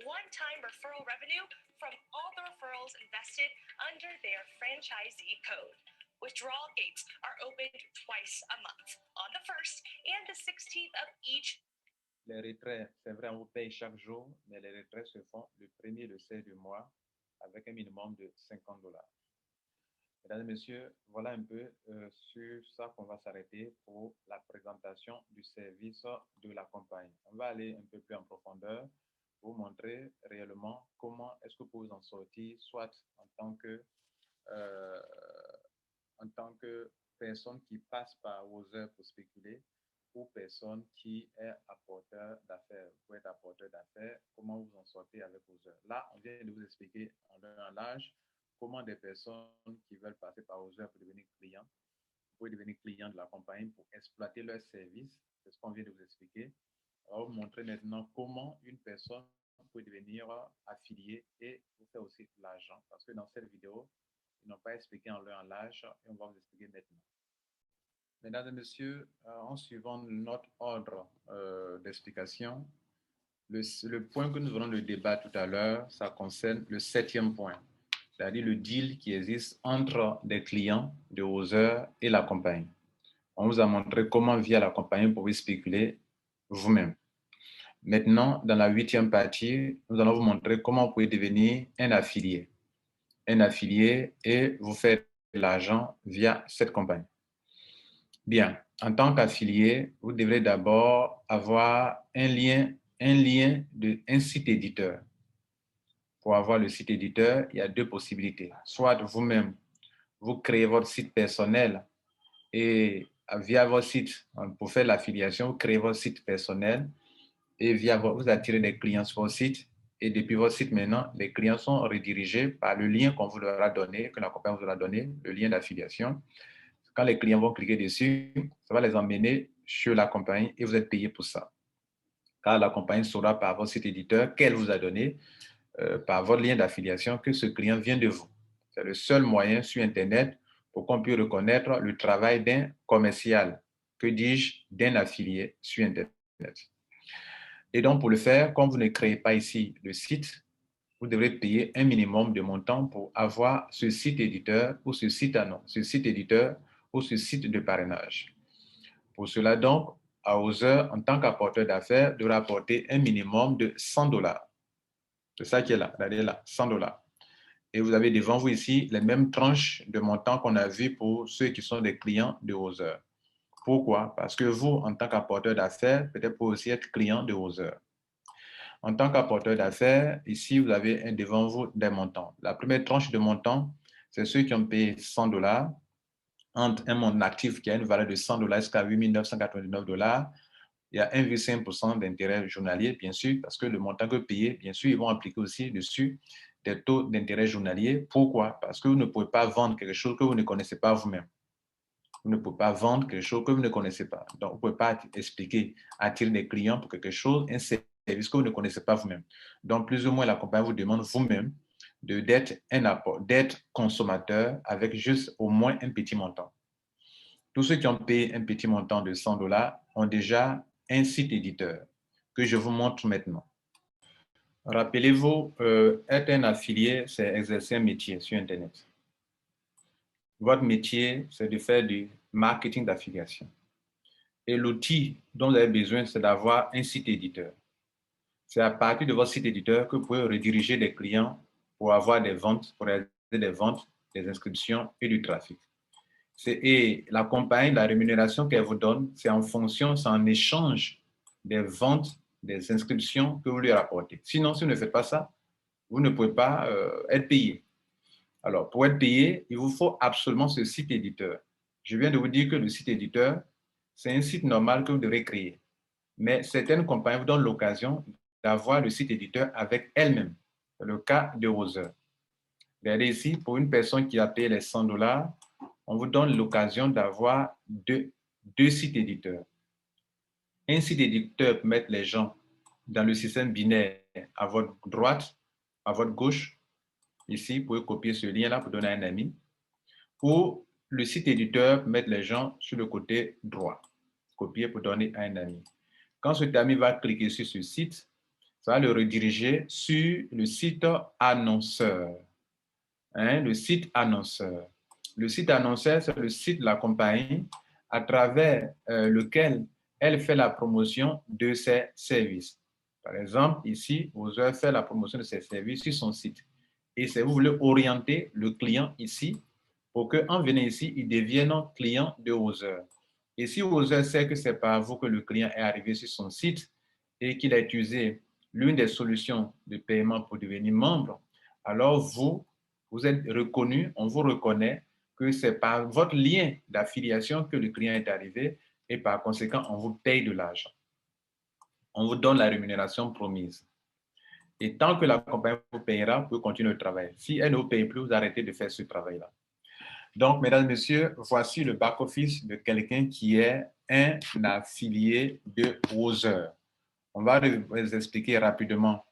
one-time referral revenue from all the referrals invested under their franchisee code. Withdrawal gates are opened twice a month, on the 1st and the 16th of each. Les retraits, c'est vrai, on vous paye chaque jour, mais les retraits se font le 1er et le 16 du mois avec un minimum de $50. Mesdames et messieurs, voilà un peu sur ça qu'on va s'arrêter pour la présentation du service de la compagnie. On va aller un peu plus en profondeur pour vous montrer réellement comment est-ce que vous pouvez en sortir, soit en tant que personne qui passe par Other pour spéculer ou personne qui est apporteur d'affaires. Vous pouvez être apporteur d'affaires, comment vous en sortez avec Other. Là, on vient de vous expliquer en un large comment des personnes qui veulent passer par Other pour devenir clients, vous pouvez devenir client de la compagnie pour exploiter leurs services. C'est ce qu'on vient de vous expliquer. On va vous montrer maintenant comment une personne peut devenir affiliée et vous faire aussi de l'argent. Parce que dans cette vidéo, ils n'ont pas expliqué en leur large et on va vous expliquer maintenant. Mesdames et messieurs, en suivant notre ordre d'explication, le point que nous allons le débattre tout à l'heure, ça concerne le 7e point, c'est-à-dire le deal qui existe entre des clients de Other et la compagnie. On vous a montré comment, via la compagnie, vous pouvez spéculer vous-même. Maintenant, dans la 8e partie, nous allons vous montrer comment vous pouvez devenir un affilié. Un affilié et vous faire de l'argent via cette compagnie. Bien, en tant qu'affilié, vous devrez d'abord avoir un site éditeur. Pour avoir le site éditeur, il y a deux possibilités. Soit vous-même, vous créez votre site personnel et via votre site, pour faire l'affiliation, vous créez votre site personnel et vous attirez des clients sur votre site. Et depuis votre site maintenant, les clients sont redirigés par le lien qu'on vous leur a donné, que la compagnie vous a donné, le lien d'affiliation. Quand les clients vont cliquer dessus, ça va les emmener sur la compagnie et vous êtes payé pour ça. Car la compagnie saura par votre site éditeur qu'elle vous a donné, par votre lien d'affiliation, que ce client vient de vous. C'est le seul moyen sur Internet pour qu'on puisse reconnaître le travail d'un commercial, que dis-je, d'un affilié sur Internet. Et donc, pour le faire, comme vous ne créez pas ici le site, vous devrez payer un minimum de montant pour avoir ce site éditeur ou ce site éditeur ou ce site de parrainage. Pour cela, donc, à Other, en tant qu'apporteur d'affaires, devra apporter un minimum de $100. C'est ça qui est là, regardez là, $100. Et vous avez devant vous ici les mêmes tranches de montant qu'on a vu pour ceux qui sont des clients de Other. Pourquoi? Parce que vous, en tant qu'apporteur d'affaires, peut-être pour aussi être client de Other. En tant qu'apporteur d'affaires, ici, vous avez devant vous des montants. La première tranche de montant, c'est ceux qui ont payé $100 entre un montant actif qui a une valeur de $100 jusqu'à $8 999 il y a 1,5% d'intérêt journalier, bien sûr, parce que le montant que vous payez, bien sûr, ils vont appliquer aussi dessus des taux d'intérêt journalier. Pourquoi? Parce que vous ne pouvez pas vendre quelque chose que vous ne connaissez pas vous-même. Vous ne pouvez pas vendre quelque chose que vous ne connaissez pas. Donc, vous ne pouvez pas expliquer, attirer des clients pour quelque chose, un service que vous ne connaissez pas vous-même. Donc, plus ou moins, la compagnie vous demande vous-même d'être consommateur avec juste au moins un petit montant. Tous ceux qui ont payé un petit montant de $100 ont déjà un site éditeur que je vous montre maintenant. Rappelez-vous, être un affilié, c'est exercer un métier sur Internet. Votre métier, c'est de faire du marketing d'affiliation. Et l'outil dont vous avez besoin, c'est d'avoir un site éditeur. C'est à partir de votre site éditeur que vous pouvez rediriger des clients pour avoir des ventes, pour réaliser des ventes, des inscriptions et du trafic. Et la compagnie, la rémunération qu'elle vous donne, c'est en fonction, c'est en échange des ventes, des inscriptions que vous lui rapportez. Sinon, si vous ne faites pas ça, vous ne pouvez pas être payé. Alors, pour être payé, il vous faut absolument ce site éditeur. Je viens de vous dire que le site éditeur, c'est un site normal que vous devrez créer. Mais certaines compagnies vous donnent l'occasion d'avoir le site éditeur avec elle-même. C'est le cas de Roser. Regardez ici, pour une personne qui a payé les $100, on vous donne l'occasion d'avoir deux sites éditeurs. Un site éditeur peut mettre les gens dans le système binaire à votre droite, à votre gauche. Ici, vous pouvez copier ce lien-là pour donner à un ami. Ou le site éditeur peut mettre les gens sur le côté droit. Copier pour donner à un ami. Quand cet ami va cliquer sur ce site, ça va le rediriger sur le site annonceur. Le site annonceur. Le site annonceur, c'est le site de la compagnie à travers lequel elle fait la promotion de ses services. Par exemple, ici, vous avez fait la promotion de ses services sur son site. Et si vous voulez orienter le client ici pour qu'en venant ici, il devienne client de Roser. Et si Roser sait que c'est par vous que le client est arrivé sur son site et qu'il a utilisé l'une des solutions de paiement pour devenir membre, alors vous êtes reconnu, on vous reconnaît que c'est par votre lien d'affiliation que le client est arrivé et par conséquent, on vous paye de l'argent. On vous donne la rémunération promise. Et tant que la compagnie vous payera, vous pouvez continuer le travail. Si elle ne vous paye plus, vous arrêtez de faire ce travail-là. Donc, mesdames et messieurs, voici le back-office de quelqu'un qui est un affilié de Roser. On va vous expliquer rapidement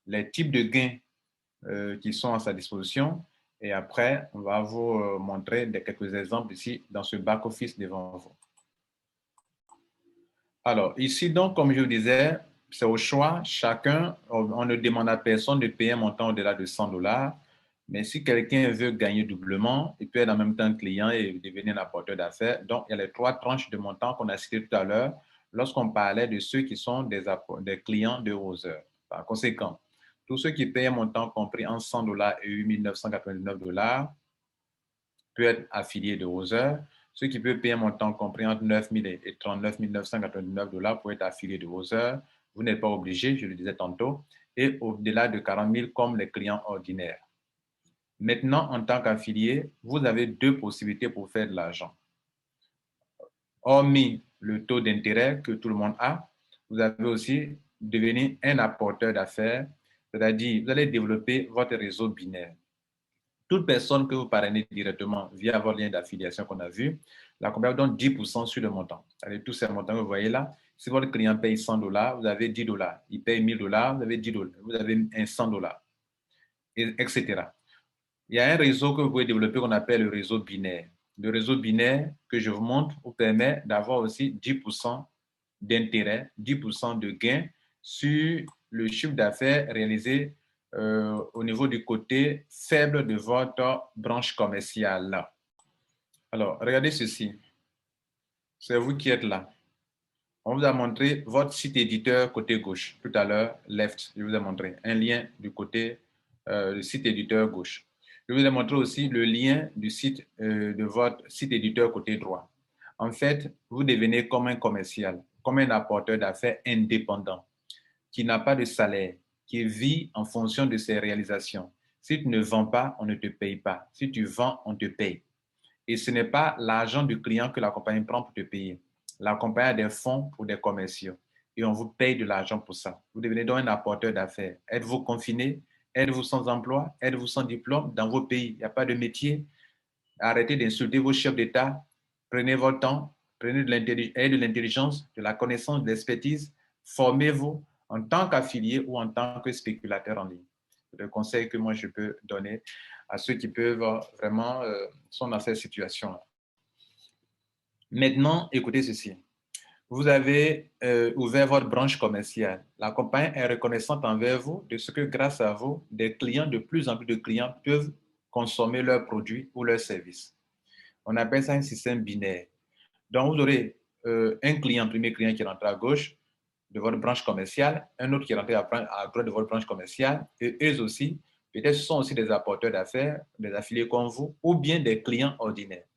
les types de gains qui sont à sa disposition. Et après, on va vous montrer quelques exemples ici dans ce back-office devant vous. Alors, ici, donc, comme je vous disais, c'est au choix. Chacun, on ne demande à personne de payer un montant au-delà de $100. Mais si quelqu'un veut gagner doublement, il peut être en même temps client et devenir un apporteur d'affaires. Donc, il y a les 3 tranches de montants qu'on a citées tout à l'heure lorsqu'on parlait de ceux qui sont des clients de Roser. Par conséquent, tous ceux qui payent un montant compris entre $100 et $8 peuvent être affiliés de Roser. Ceux qui peuvent payer un montant compris entre $9 000 et $39 999 peuvent être affiliés de Roser. Vous n'êtes pas obligé, je le disais tantôt, et au-delà de 40 000 comme les clients ordinaires. Maintenant, en tant qu'affilié, vous avez 2 possibilités pour faire de l'argent. Hormis le taux d'intérêt que tout le monde a, vous avez aussi devenir un apporteur d'affaires, c'est-à-dire vous allez développer votre réseau binaire. Toute personne que vous parrainez directement via votre lien d'affiliation qu'on a vu, la compagnie vous donne 10% sur le montant. C'est-à-dire tous ces montants que vous voyez là, si votre client paye $100, vous avez $10. Il paye $1000, vous avez $10. Vous avez $100, etc. Il y a un réseau que vous pouvez développer qu'on appelle le réseau binaire. Le réseau binaire que je vous montre vous permet d'avoir aussi 10% d'intérêt, 10% de gain sur le chiffre d'affaires réalisé au niveau du côté faible de votre branche commerciale. Alors, regardez ceci. C'est vous qui êtes là. On vous a montré votre site éditeur côté gauche. Tout à l'heure, left, je vous ai montré un lien du côté du site éditeur gauche. Je vous ai montré aussi le lien du site de votre site éditeur côté droit. En fait, vous devenez comme un commercial, comme un apporteur d'affaires indépendant qui n'a pas de salaire, qui vit en fonction de ses réalisations. Si tu ne vends pas, on ne te paye pas. Si tu vends, on te paye. Et ce n'est pas l'argent du client que la compagnie prend pour te payer. La compagnie a des fonds pour des commerciaux. et on vous paye de l'argent pour ça. Vous devenez donc un apporteur d'affaires. Êtes-vous confiné? Êtes-vous sans emploi? Êtes-vous sans diplôme? Dans vos pays, il n'y a pas de métier. Arrêtez d'insulter vos chefs d'État. Prenez votre temps. Prenez de l'intelligence, de la connaissance, de l'expertise. Formez-vous en tant qu'affilié ou en tant que spéculateur en ligne. C'est le conseil que moi je peux donner à ceux qui peuvent vraiment sont dans cette situation-là. Maintenant, écoutez ceci. Vous avez ouvert votre branche commerciale. La compagnie est reconnaissante envers vous de ce que grâce à vous, des clients, de plus en plus de clients peuvent consommer leurs produits ou leurs services. On appelle ça un système binaire. Donc, vous aurez un client, premier client qui rentre à gauche de votre branche commerciale, un autre qui rentre à droite de votre branche commerciale, et eux aussi, peut-être ce sont aussi des apporteurs d'affaires, des affiliés comme vous, ou bien des clients ordinaires.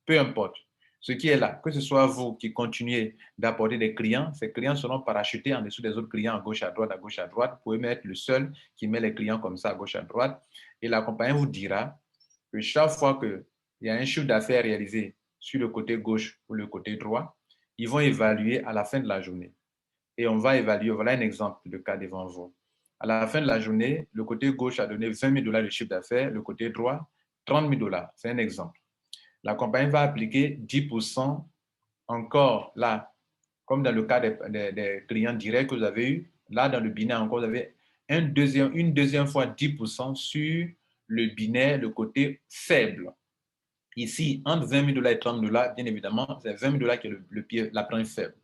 Peu importe. Ce qui est là, que ce soit vous qui continuez d'apporter des clients, ces clients seront parachutés en dessous des autres clients à gauche, à droite, à gauche, à droite. Vous pouvez être le seul qui met les clients comme ça à gauche, à droite. Et la compagnie vous dira que chaque fois qu'il y a un chiffre d'affaires réalisé sur le côté gauche ou le côté droit, ils vont évaluer à la fin de la journée. Et on va évaluer, voilà un exemple de cas devant vous. À la fin de la journée, le côté gauche a donné 20 000 $ de chiffre d'affaires, le côté droit, 30 000 $. C'est un exemple. La compagnie va appliquer 10% encore là, comme dans le cas des clients directs que vous avez eu. Là, dans le binaire, encore, vous avez une deuxième fois 10% sur le binaire, le côté faible. Ici, entre 20 000 $ et 30 000 $, bien évidemment, c'est 20 000 $ qui est la branche faible.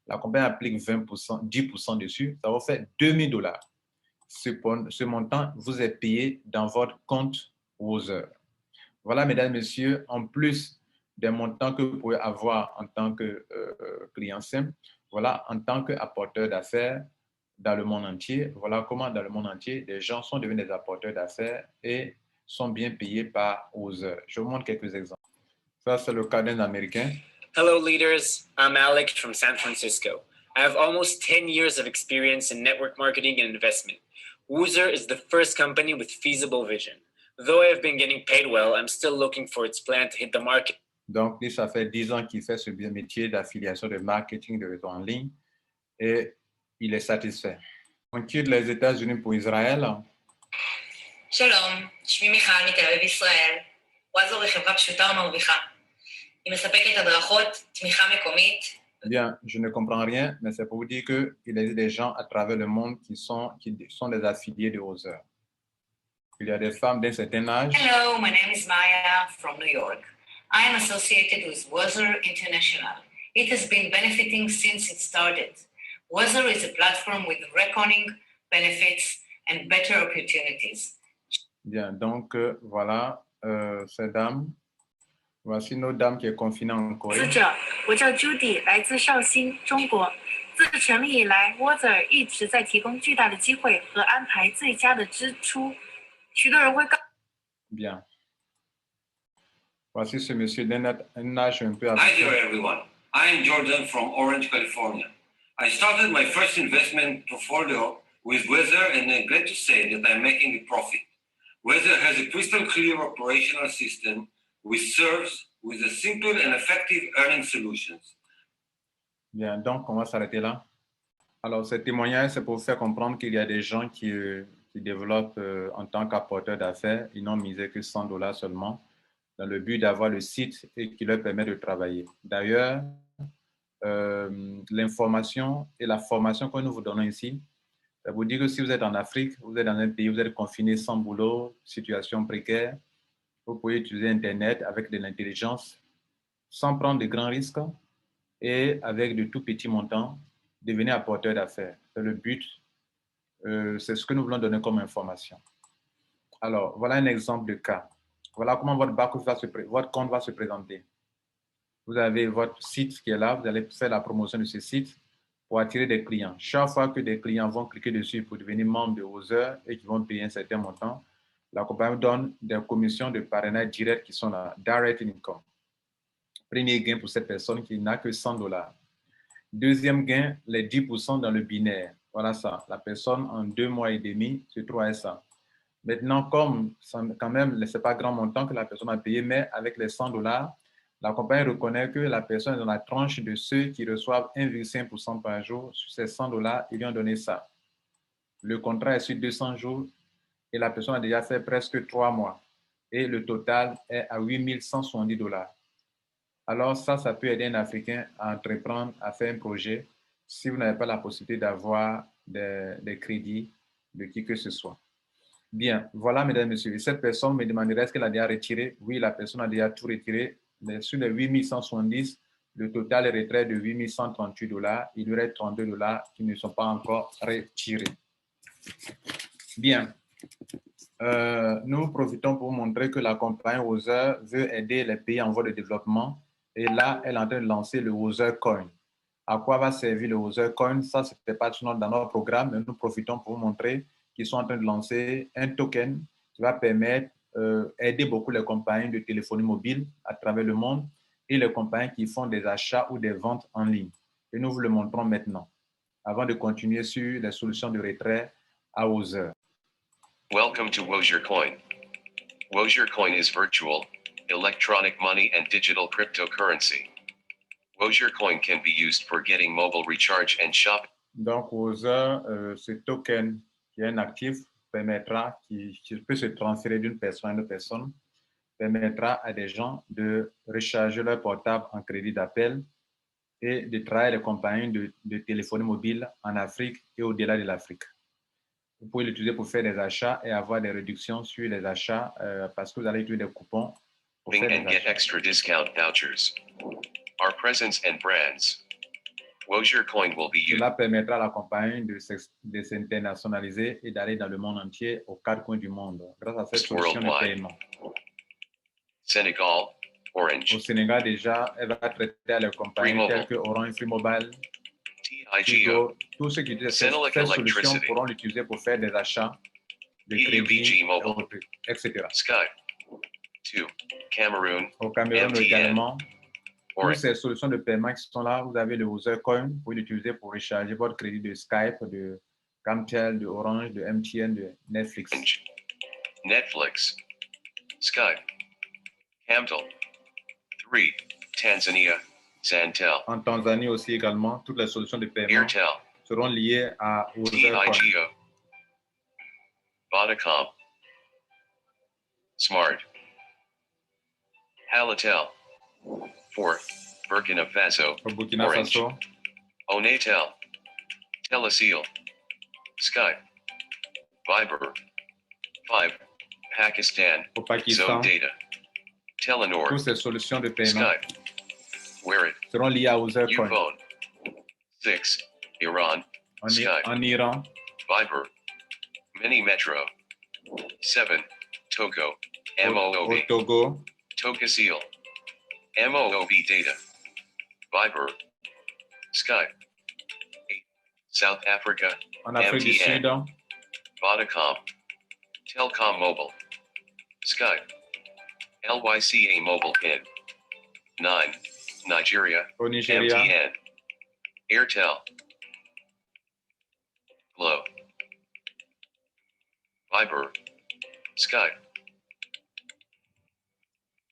La compagnie applique 10% dessus, ça va faire 2 000 $. Ce montant vous est payé dans votre compte aux heures. Voilà, mesdames, messieurs, en plus des montants que vous pouvez avoir en tant que client simple, voilà, en tant qu'apporteur d'affaires dans le monde entier, voilà comment dans le monde entier, les gens sont devenus des apporteurs d'affaires et sont bien payés par aux heures. Je vous montre quelques exemples. Ça, c'est le cas d'un Américain. Hello, leaders. I'm Alex from San Francisco. I have almost 10 years of experience in network marketing and investment. Woozer is the first company with feasible vision. Though I have been getting paid well, I'm still looking for its plan to hit the market. Donc, lui, ça fait 10 ans qu'il fait ce bien métier d'affiliation de marketing de réseau en ligne et il est satisfait. On quitte les États-Unis pour Israël. שלום, שמי מיכל מתל אביב ישראל. ווזר היא חברה פשוטה ומרוויחה. היא מספקת הדרכות, תמיכה מקומית. Bien, je ne comprends rien, mais c'est pour vous dire qu'il existe des gens à travers le monde qui sont des affiliés de Woozer. Il y a des femmes d'un certain âge. Hello, my name is Maya from New York. I am associated with Woozer International. It has been benefiting since it started. Woozer is a platform with reckoning, benefits, and better opportunities. Bien, donc voilà ces dames. Voici nos dames qui est confinée en Corée. 死者，我叫 Judy， 来自绍兴，中国。自成立以来 ，Woozer 一直在提供巨大的机会和安排最佳的支出。许多人会告。Bien. Voici ce monsieur d'un âge un peu Hi there, everyone. I am Jordan from Orange, California. I started my first investment portfolio with Woozer, and I'm glad to say that I'm making a profit. Woozer has a crystal clear operational system which serves with a simple and effective earning solutions. Bien, donc on va s'arrêter là. Alors, ce témoignage, c'est pour vous faire comprendre qu'il y a des gens qui développent en tant qu'apporteurs d'affaires. Ils n'ont misé que 100 $ seulement dans le but d'avoir le site et qui leur permet de travailler. D'ailleurs, l'information et la formation que nous vous donnons ici, ça vous dit que si vous êtes en Afrique, vous êtes dans un pays, vous êtes confiné sans boulot, situation précaire, vous pouvez utiliser Internet avec de l'intelligence sans prendre de grands risques et avec de tout petits montants, devenir apporteur d'affaires. C'est le but. C'est ce que nous voulons donner comme information. Alors, voilà un exemple de cas. Voilà comment votre compte va se présenter. Vous avez votre site qui est là. Vous allez faire la promotion de ce site pour attirer des clients. Chaque fois que des clients vont cliquer dessus pour devenir membre de Woozer et qui vont payer un certain montant, la compagnie donne des commissions de parrainage direct qui sont là, direct income. Premier gain pour cette personne qui n'a que 100 $. Deuxième gain, les 10% dans le binaire. Voilà ça. La personne, en 2 mois et demi, se trouve à ça. Maintenant, comme quand même, ce n'est pas grand montant que la personne a payé, mais avec les 100 $, La compagnie reconnaît que la personne est dans la tranche de ceux qui reçoivent 1,5% par jour. Sur ces $100, ils lui ont donné ça. Le contrat est sur 200 jours et la personne a déjà fait presque 3 mois. Et le total est à $8 170. Alors ça peut aider un Africain à entreprendre, à faire un projet si vous n'avez pas la possibilité d'avoir des crédits de qui que ce soit. Bien, voilà, mesdames et messieurs. Et cette personne me demanderait est-ce qu'elle a déjà retiré. Oui, la personne a déjà tout retiré. Mais sur les 8 170, le total est retrait de $8 138. Il y aurait $32 qui ne sont pas encore retirés. Bien. Nous profitons pour montrer que la compagnie Wozer veut aider les pays en voie de développement. Et là, elle est en train de lancer le Wozer Coin. À quoi va servir le Wozer Coin? Ça, ce n'était pas dans notre programme, mais nous profitons pour vous montrer qu'ils sont en train de lancer un token qui va permettre d'aider beaucoup les compagnies de téléphonie mobile à travers le monde et les compagnies qui font des achats ou des ventes en ligne. Et nous vous le montrons maintenant, avant de continuer sur les solutions de retrait à Wozer. Welcome to Wozer Coin. Wozer Coin is virtual, electronic money and digital cryptocurrency. Wozer Coin can be used for getting mobile recharge and shop. Donc, Wozer, ce token qui est un actif permettra, qui peut se transférer d'une personne à une autre personne, permettra à des gens de recharger leur portable en crédit d'appel et de travailler les compagnies de téléphonie mobile en Afrique et au-delà de l'Afrique. Vous pouvez l'utiliser pour faire des achats et avoir des réductions sur les achats parce que vous allez utiliser des coupons pour faire des and get achats. extra discount vouchers. Our presence and brands. Wozer Coin will be used. Cela permettra à la compagnie de s'internationaliser et d'aller dans le monde entier, aux 4 coins du monde, grâce à cette solution de paiement. Senegal, Orange. Au Sénégal, déjà, elle va traiter à les compagnies telles que Orange, Free Mobile, TIGO, tous ceux qui utilisent Senelec cette solution Electricity, pourront l'utiliser pour faire des achats de EUBG crédit, Mobile, etc. Sky. 2. Cameroon, Au Cameroun MTN, également, toutes Orange. ces solutions de paiement qui sont là, vous avez le Wozer Coin, vous pouvez l'utiliser pour recharger votre crédit de Skype, de Camtel, de Orange, de MTN, de Netflix. Netflix, Skype, Camtel. 3. Tanzania, Zantel, En Tanzanie aussi également, toutes les solutions de paiement Airtel, seront liées à Wozer Coin. TIGO, Vodacom, Smart, Halatel. 4. Burkina Faso, Au Burkina Orange, Faso, Onatel, Telesil, Skype, Viber. 5. Pakistan, au Pakistan, Zone Data, Telenor, toutes ces solutions de paiement Skype, Werit, seront liées à Wozer Coin. Ufone. 6. Iran, Skype, En Iran, Viber, Mini Metro. 7. Togo, au MOOB, Togo, Tokasil, MOOB Data, Viber, Skype. 8. South Africa, en Afrique du MTN, Sud, Vodacom, Telcom Mobile, Skype, LYCA Mobile PIN. 9. Nigeria, au Nigeria, MTN, Airtel, Glow, Viber, Skype.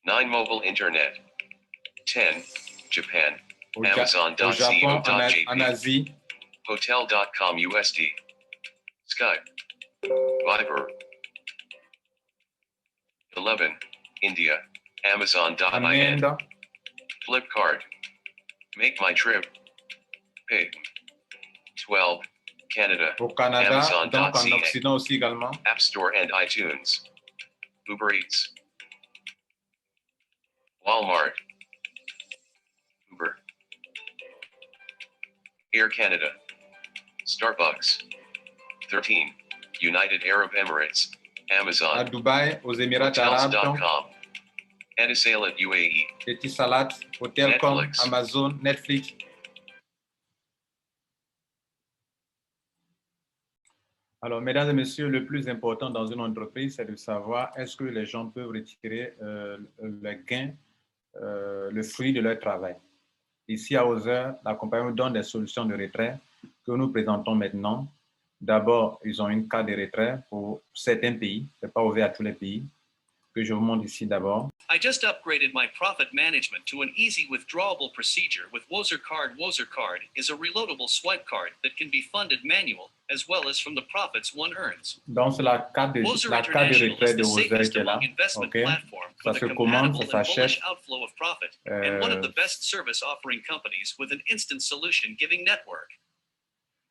9. Mobile Internet. 10. Japan, au Japon, en Amazon.co.jp, Asie, Hotel.com USD, Skype, Viber. 11. India, en Amazon.in, Inde, Flipkart, Make My Trip, Pay. 12. Canada, au Canada, donc en Amazon.ca, Occident aussi également, App Store and iTunes, Uber Eats, Walmart, Uber, Air Canada, Starbucks. 13. United Arab Emirates, à Amazon, Dubaï, aux Émirats arabes, donc, Hotels.com, Etisalat UAE, Etisalat, Hotel.com, Netflix. Amazon, Netflix. Alors, mesdames et messieurs, le plus important dans une entreprise, c'est de savoir est-ce que les gens peuvent retirer le gain, le fruit de leur travail. Ici, à Wozer, la compagnie nous donne des solutions de retrait que nous présentons maintenant. D'abord, ils ont une carte de retrait pour certains pays, ce n'est pas ouvert à tous les pays. que je vous montre ici d'abord. I just upgraded my profit management to an easy withdrawable procedure with Wozer Card. Wozer Card is a reloadable swipe card that can be funded manual as well as from the profits one earns. Donc, c'est la carte de retrait de Wozer qui est là. Okay. Ça se commande, ça s'achète. Outflow of profit and one of the best service offering companies with an instant solution giving network.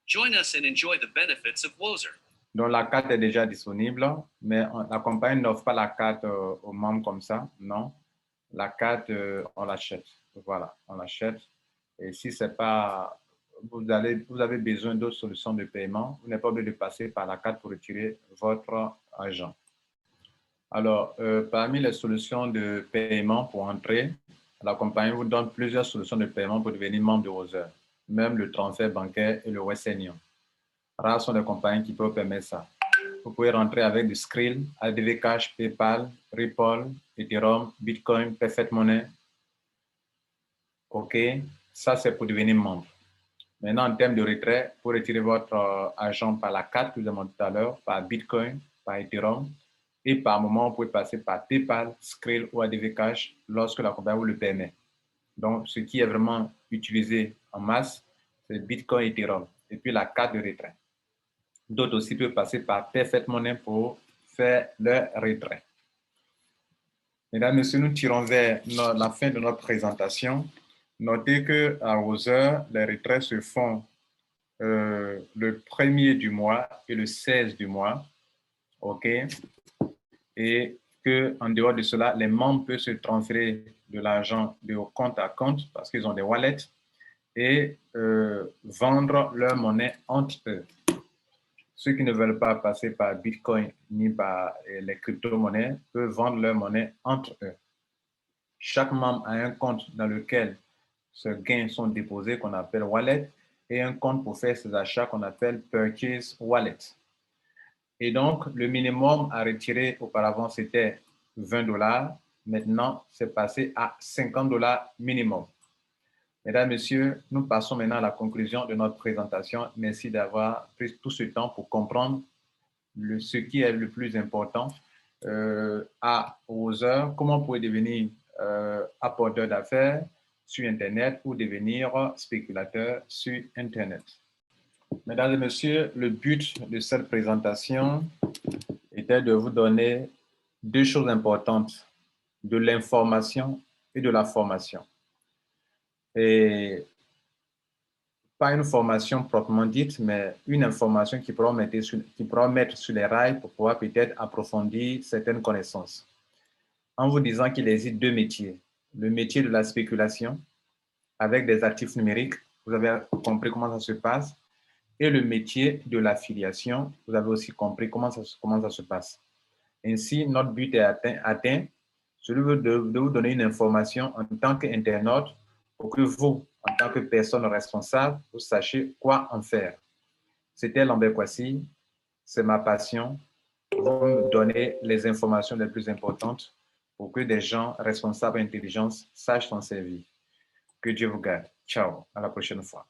Join us and enjoy the benefits of Wozer. Donc, la carte est déjà disponible, mais la compagnie n'offre pas la carte aux membres comme ça, non. La carte, on l'achète. Voilà, on l'achète. Et si c'est pas, vous avez besoin d'autres solutions de paiement, vous n'êtes pas obligé de passer par la carte pour retirer votre argent. Alors, parmi les solutions de paiement pour entrer, la compagnie vous donne plusieurs solutions de paiement pour devenir membre de Wozer, même le transfert bancaire et le Western Union. Rares sont les compagnies qui peuvent permettre ça. Vous pouvez rentrer avec du Skrill, ADV Cash, PayPal, Ripple, Ethereum, Bitcoin, Perfect Money. OK, ça c'est pour devenir membre. Maintenant, en termes de retrait, pour retirer votre argent par la carte que je vous ai montré tout à l'heure, par Bitcoin, par Ethereum, et par moment, vous pouvez passer par PayPal, Skrill ou ADV Cash lorsque la compagnie vous le permet. Donc, ce qui est vraiment utilisé en masse, c'est Bitcoin et Ethereum, et puis la carte de retrait. D'autres aussi peuvent passer par Perfect Money pour faire leur retrait. Mesdames et messieurs, nous tirons vers la fin de notre présentation. Notez qu'à Wozer, les retraits se font le 1er du mois et le 16 du mois. OK? Et qu'en dehors de cela, les membres peuvent se transférer de l'argent de compte à compte parce qu'ils ont des wallets et vendre leur monnaie entre eux. Ceux qui ne veulent pas passer par Bitcoin ni par les crypto-monnaies peuvent vendre leur monnaie entre eux. Chaque membre a un compte dans lequel ces gains sont déposés qu'on appelle wallet et un compte pour faire ses achats qu'on appelle purchase wallet. Et donc, le minimum à retirer auparavant, c'était $20. Maintenant, c'est passé à $50 minimum. Mesdames, Messieurs, nous passons maintenant à la conclusion de notre présentation. Merci d'avoir pris tout ce temps pour comprendre ce qui est le plus important à Wozer, comment vous pouvez devenir apporteur d'affaires sur Internet ou devenir spéculateur sur Internet. Mesdames et Messieurs, le but de cette présentation était de vous donner deux choses importantes, de l'information et de la formation. Et pas une formation proprement dite, mais une information qui pourra mettre sur les rails pour pouvoir peut-être approfondir certaines connaissances. En vous disant qu'il existe deux métiers. Le métier de la spéculation avec des actifs numériques, vous avez compris comment ça se passe, et le métier de l'affiliation, vous avez aussi compris comment ça se passe. Ainsi, notre but est atteint, celui de vous donner une information en tant qu'internaute pour que vous, en tant que personne responsable, vous sachiez quoi en faire. C'était Lambert Kwasi, c'est ma passion. Vous me donnez les informations les plus importantes pour que des gens responsables et intelligents sachent s'en servir. Que Dieu vous garde. Ciao, à la prochaine fois.